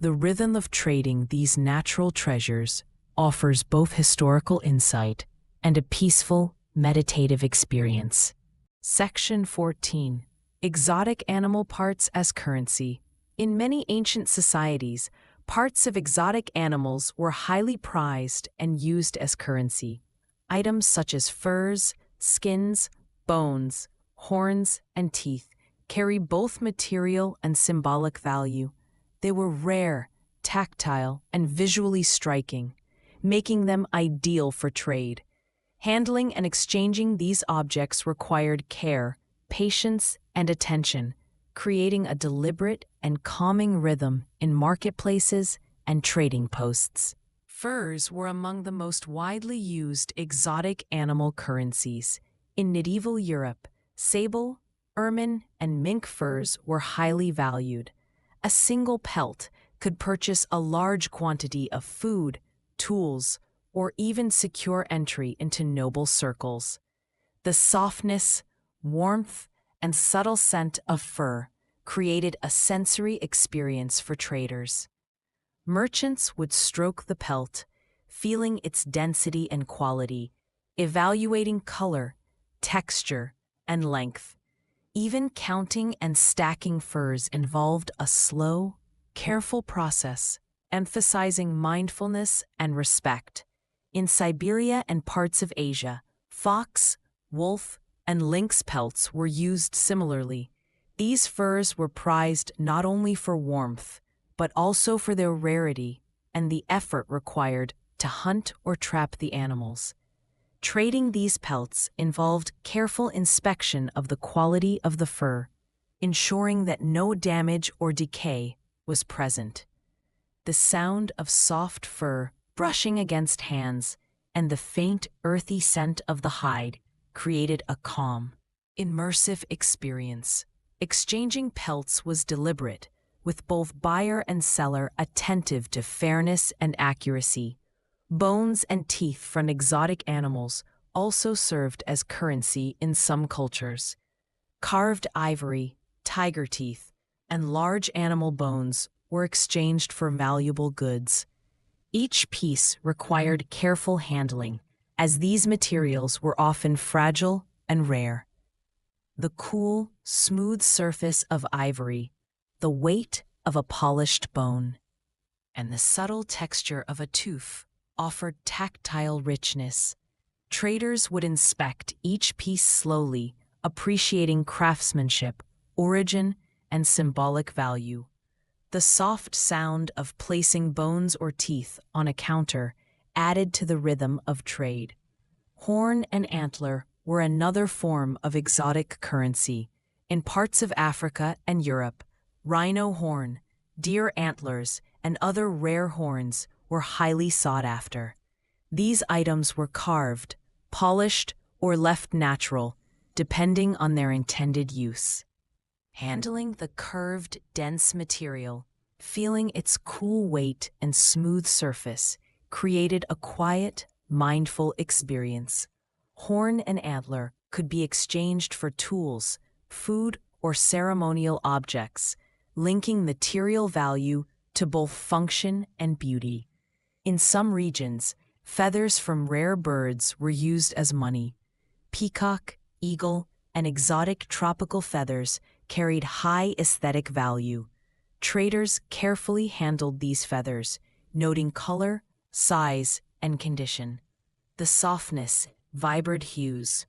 The rhythm of trading these natural treasures offers both historical insight and a peaceful, meditative experience. Section 14. Exotic animal parts as currency. In many ancient societies, parts of exotic animals were highly prized and used as currency. Items such as furs, skins, bones, horns, and teeth carry both material and symbolic value. They were rare, tactile, and visually striking, making them ideal for trade. Handling and exchanging these objects required care, patience, and attention, creating a deliberate and calming rhythm in marketplaces and trading posts. Furs were among the most widely used exotic animal currencies. In medieval Europe, sable, ermine, and mink furs were highly valued. A single pelt could purchase a large quantity of food, tools, or even secure entry into noble circles. The softness, warmth, and subtle scent of fur created a sensory experience for traders. Merchants would stroke the pelt, feeling its density and quality, evaluating color, texture, and length. Even counting and stacking furs involved a slow, careful process, emphasizing mindfulness and respect. In Siberia and parts of Asia, fox, wolf, and lynx pelts were used similarly. These furs were prized not only for warmth, but also for their rarity and the effort required to hunt or trap the animals. Trading these pelts involved careful inspection of the quality of the fur, ensuring that no damage or decay was present. The sound of soft fur brushing against hands and the faint, earthy scent of the hide created a calm, immersive experience, Exchanging pelts was deliberate, with both buyer and seller attentive to fairness and accuracy. Bones and teeth from exotic animals also served as currency in some cultures. Carved ivory, tiger teeth, and large animal bones were exchanged for valuable goods. Each piece required careful handling, as these materials were often fragile and rare. The cool, smooth surface of ivory, the weight of a polished bone, and the subtle texture of a tooth offered tactile richness. Traders would inspect each piece slowly, appreciating craftsmanship, origin, and symbolic value. The soft sound of placing bones or teeth on a counter added to the rhythm of trade. Horn and antler were another form of exotic currency. In parts of Africa and Europe, rhino horn, deer antlers, and other rare horns were highly sought after. These items were carved, polished, or left natural, depending on their intended use. Handling the curved, dense material, feeling its cool weight and smooth surface, created a quiet, mindful experience. Horn and antler could be exchanged for tools, food, or ceremonial objects, linking material value to both function and beauty. In some regions, feathers from rare birds were used as money. Peacock, eagle, and exotic tropical feathers carried high aesthetic value. Traders carefully handled these feathers, noting color, size, and condition. The softness, vibrant hues,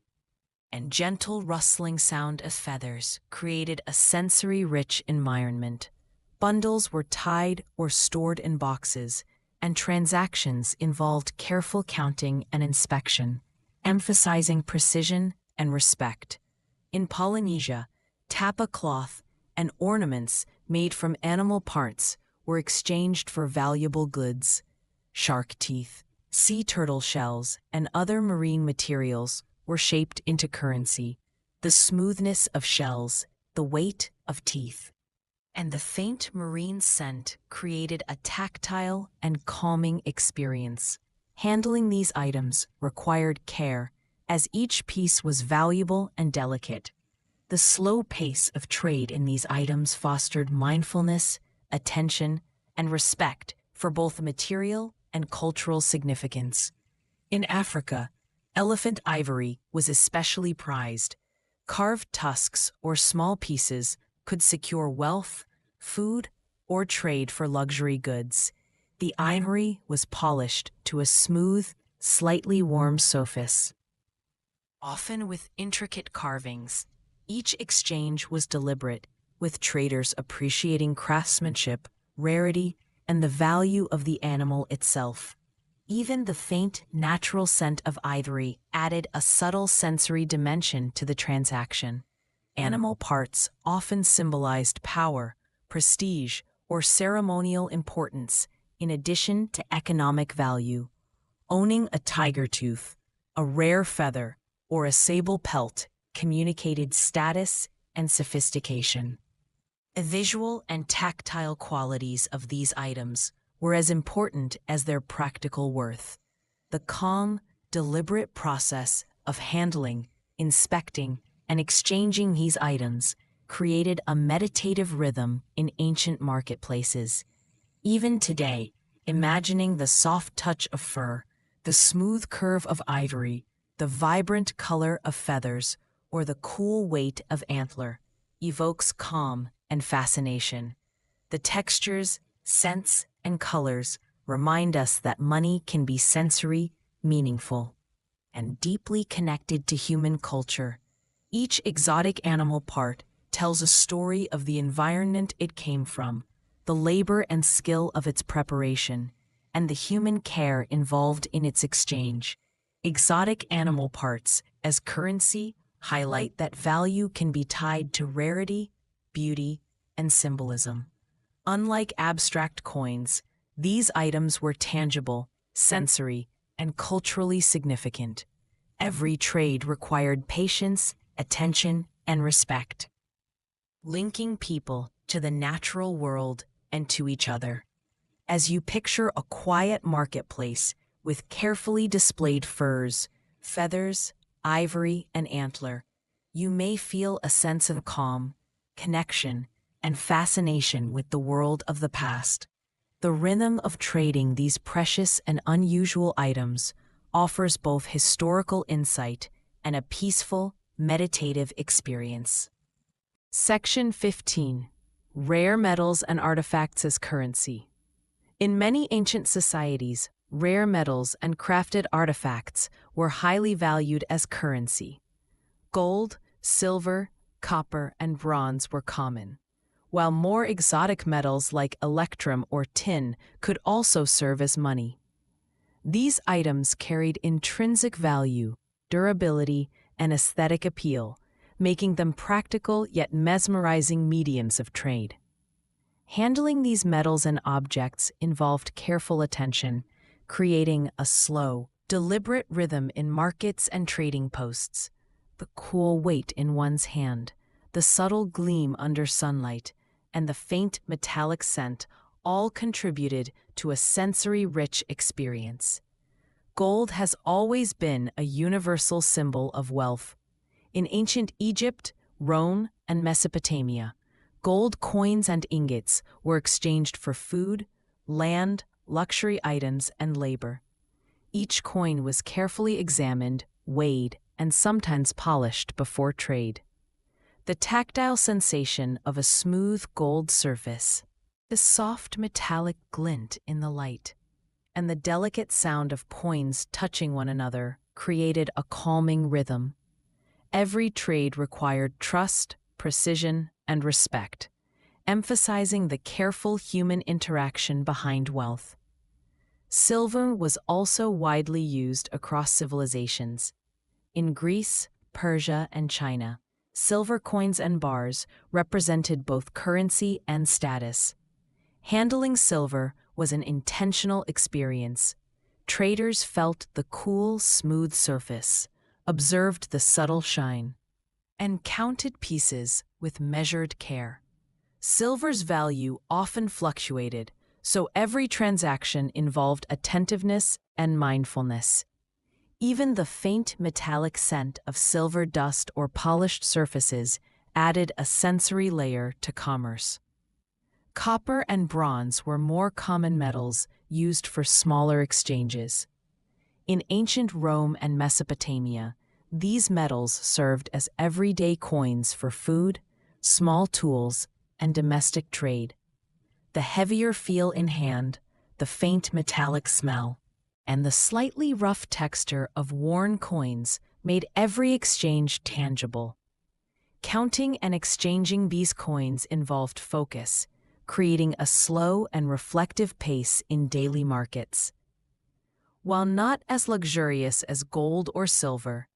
and gentle rustling sound of feathers created a sensory-rich environment. Bundles were tied or stored in boxes, and transactions involved careful counting and inspection, emphasizing precision and respect. In Polynesia, tapa cloth and ornaments made from animal parts were exchanged for valuable goods. Shark teeth, sea turtle shells, and other marine materials were shaped into currency. The smoothness of shells, the weight of teeth, and the faint marine scent created a tactile and calming experience. Handling these items required care, as each piece was valuable and delicate. The slow pace of trade in these items fostered mindfulness, attention, and respect for both material and cultural significance. In Africa, elephant ivory was especially prized. Carved tusks or small pieces could secure wealth, food, or trade for luxury goods. The ivory was polished to a smooth, slightly warm surface, often with intricate carvings. Each exchange was deliberate, with traders appreciating craftsmanship, rarity, and the value of the animal itself. Even the faint, natural scent of ivory added a subtle sensory dimension to the transaction. Animal parts often symbolized power, prestige, or ceremonial importance, in addition to economic value. Owning a tiger tooth, a rare feather, or a sable pelt communicated status and sophistication. The visual and tactile qualities of these items were as important as their practical worth. The calm, deliberate process of handling, inspecting, and exchanging these items created a meditative rhythm in ancient marketplaces. Even today, imagining the soft touch of fur, the smooth curve of ivory, the vibrant color of feathers, or the cool weight of antler evokes calm and fascination. The textures, scents, and colors remind us that money can be sensory, meaningful, and deeply connected to human culture. Each exotic animal part tells a story of the environment it came from, the labor and skill of its preparation, and the human care involved in its exchange. Exotic animal parts, as currency, highlight that value can be tied to rarity, beauty, and symbolism. Unlike abstract coins, these items were tangible, sensory, and culturally significant. Every trade required patience, attention, and respect. linking people to the natural world and to each other. As you picture a quiet marketplace with carefully displayed furs, feathers, ivory, and antler, you may feel a sense of calm, connection, and fascination with the world of the past. The rhythm of trading these precious and unusual items offers both historical insight and a peaceful, meditative experience. Section 15. Rare metals and artifacts as currency. In many ancient societies, rare metals and crafted artifacts were highly valued as currency. Gold, silver, copper, and bronze were common, while more exotic metals like electrum or tin could also serve as money. These items carried intrinsic value, durability, and aesthetic appeal, making them practical yet mesmerizing mediums of trade. Handling these metals and objects involved careful attention, creating a slow, deliberate rhythm in markets and trading posts. The cool weight in one's hand, the subtle gleam under sunlight, and the faint metallic scent all contributed to a sensory-rich experience. Gold has always been a universal symbol of wealth. In ancient Egypt, Rome, and Mesopotamia, gold coins and ingots were exchanged for food, land, luxury items, and labor. Each coin was carefully examined, weighed, and sometimes polished before trade. The tactile sensation of a smooth gold surface, the soft metallic glint in the light, and the delicate sound of coins touching one another created a calming rhythm. Every trade required trust, precision, and respect, emphasizing the careful human interaction behind wealth. Silver was also widely used across civilizations. In Greece, Persia, and China, silver coins and bars represented both currency and status. Handling silver was an intentional experience. Traders felt the cool, smooth surface, observed the subtle shine, and counted pieces with measured care. Silver's value often fluctuated, so every transaction involved attentiveness and mindfulness. Even the faint metallic scent of silver dust or polished surfaces added a sensory layer to commerce. Copper and bronze were more common metals used for smaller exchanges. In ancient Rome and Mesopotamia, these metals served as everyday coins for food, small tools, and domestic trade. The heavier feel in hand, the faint metallic smell, and the slightly rough texture of worn coins made every exchange tangible. Counting and exchanging these coins involved focus, creating a slow and reflective pace in daily markets. While not as luxurious as gold or silver,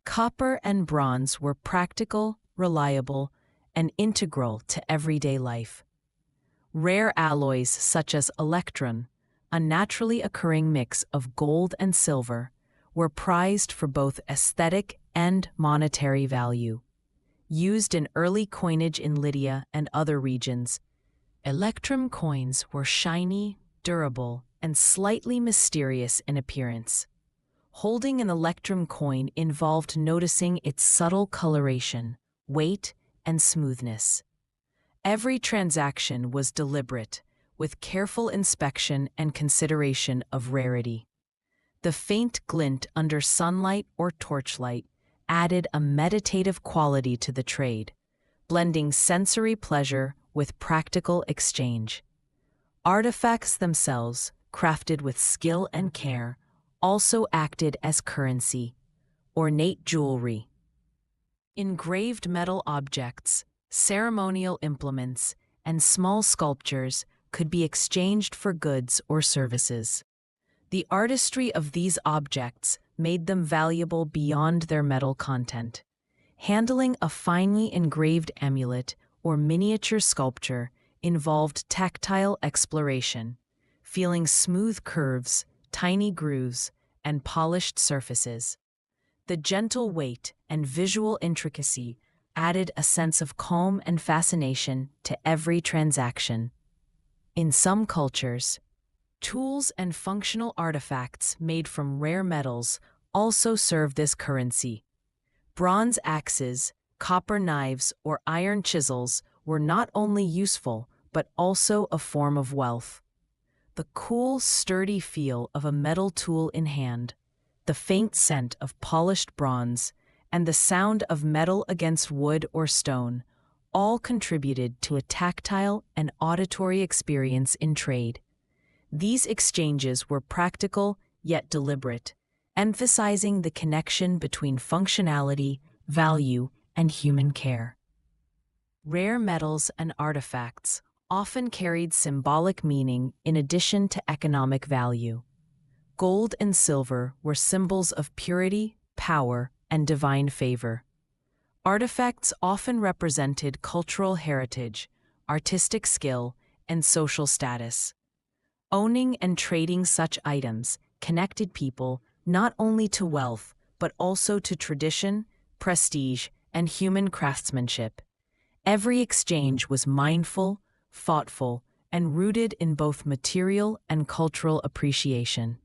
copper and bronze were practical, reliable, and integral to everyday life. Rare alloys such as electrum, a naturally occurring mix of gold and silver, were prized for both aesthetic and monetary value. Used in early coinage in Lydia and other regions, electrum coins were shiny, durable, and slightly mysterious in appearance. Holding an electrum coin involved noticing its subtle coloration, weight, and smoothness. Every transaction was deliberate, with careful inspection and consideration of rarity. The faint glint under sunlight or torchlight added a meditative quality to the trade, blending sensory pleasure with practical exchange. Artifacts themselves, crafted with skill and care, also acted as currency, ornate jewelry. Engraved metal objects, ceremonial implements, and small sculptures could be exchanged for goods or services. The artistry of these objects made them valuable beyond their metal content. Handling a finely engraved amulet or miniature sculpture involved tactile exploration, feeling smooth curves, tiny grooves, and polished surfaces. The gentle weight and visual intricacy added a sense of calm and fascination to every transaction. In some cultures, tools and functional artifacts made from rare metals also serve this currency. Bronze axes, copper knives, or iron chisels were not only useful, but also a form of wealth. The cool, sturdy feel of a metal tool in hand, the faint scent of polished bronze, and the sound of metal against wood or stone all contributed to a tactile and auditory experience in trade. These exchanges were practical yet deliberate, emphasizing the connection between functionality, value, and human care. Rare metals and artifacts often carried symbolic meaning in addition to economic value. Gold and silver were symbols of purity, power, and divine favor. Artifacts often represented cultural heritage, artistic skill, and social status. Owning and trading such items connected people not only to wealth, but also to tradition, prestige, and human craftsmanship. Every exchange was mindful, thoughtful, and rooted in both material and cultural appreciation.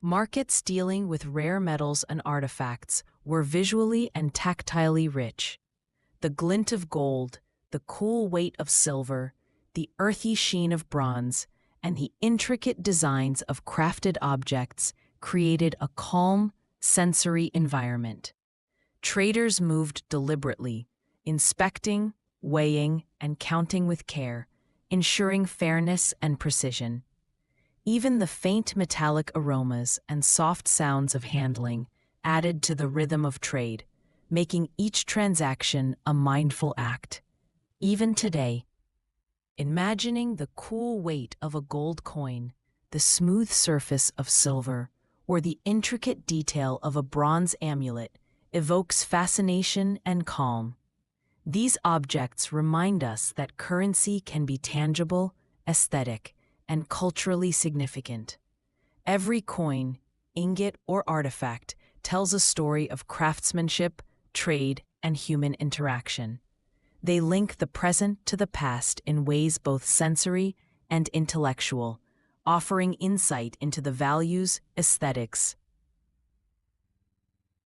Markets dealing with rare metals and artifacts were visually and tactilely rich. The glint of gold, the cool weight of silver, the earthy sheen of bronze, and the intricate designs of crafted objects created a calm, sensory environment. Traders moved deliberately, inspecting, weighing, and counting with care, ensuring fairness and precision. Even the faint metallic aromas and soft sounds of handling added to the rhythm of trade, making each transaction a mindful act. Even today, imagining the cool weight of a gold coin, the smooth surface of silver, or the intricate detail of a bronze amulet evokes fascination and calm. These objects remind us that currency can be tangible, aesthetic, and culturally significant. Every coin, ingot, or artifact tells a story of craftsmanship, trade, and human interaction. They link the present to the past in ways both sensory and intellectual, offering insight into the values, aesthetics,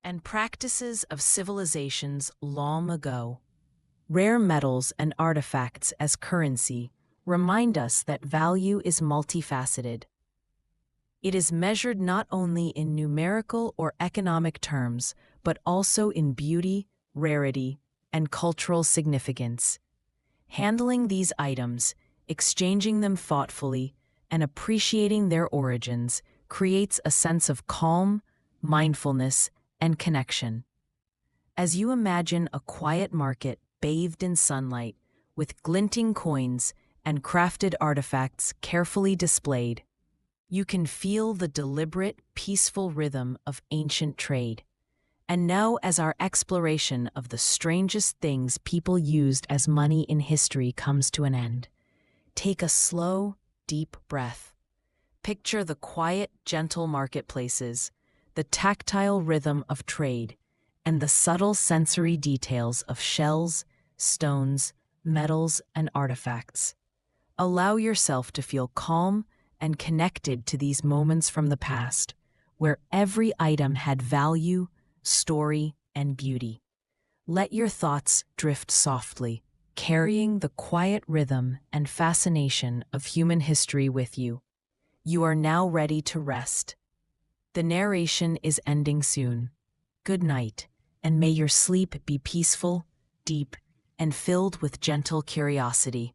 and practices of civilizations long ago. Rare metals and artifacts as currency remind us that value is multifaceted. It is measured not only in numerical or economic terms, but also in beauty, rarity, and cultural significance. Handling these items, exchanging them thoughtfully, and appreciating their origins creates a sense of calm, mindfulness, and connection. As you imagine a quiet market bathed in sunlight, with glinting coins and crafted artifacts carefully displayed, you can feel the deliberate, peaceful rhythm of ancient trade. And now, as our exploration of the strangest things people used as money in history comes to an end, take a slow, deep breath. Picture the quiet, gentle marketplaces, the tactile rhythm of trade, and the subtle sensory details of shells, stones, metals, and artifacts. Allow yourself to feel calm and connected to these moments from the past, where every item had value, story, and beauty. Let your thoughts drift softly, carrying the quiet rhythm and fascination of human history with you. You are now ready to rest. The narration is ending soon. Good night, and may your sleep be peaceful, deep, and filled with gentle curiosity.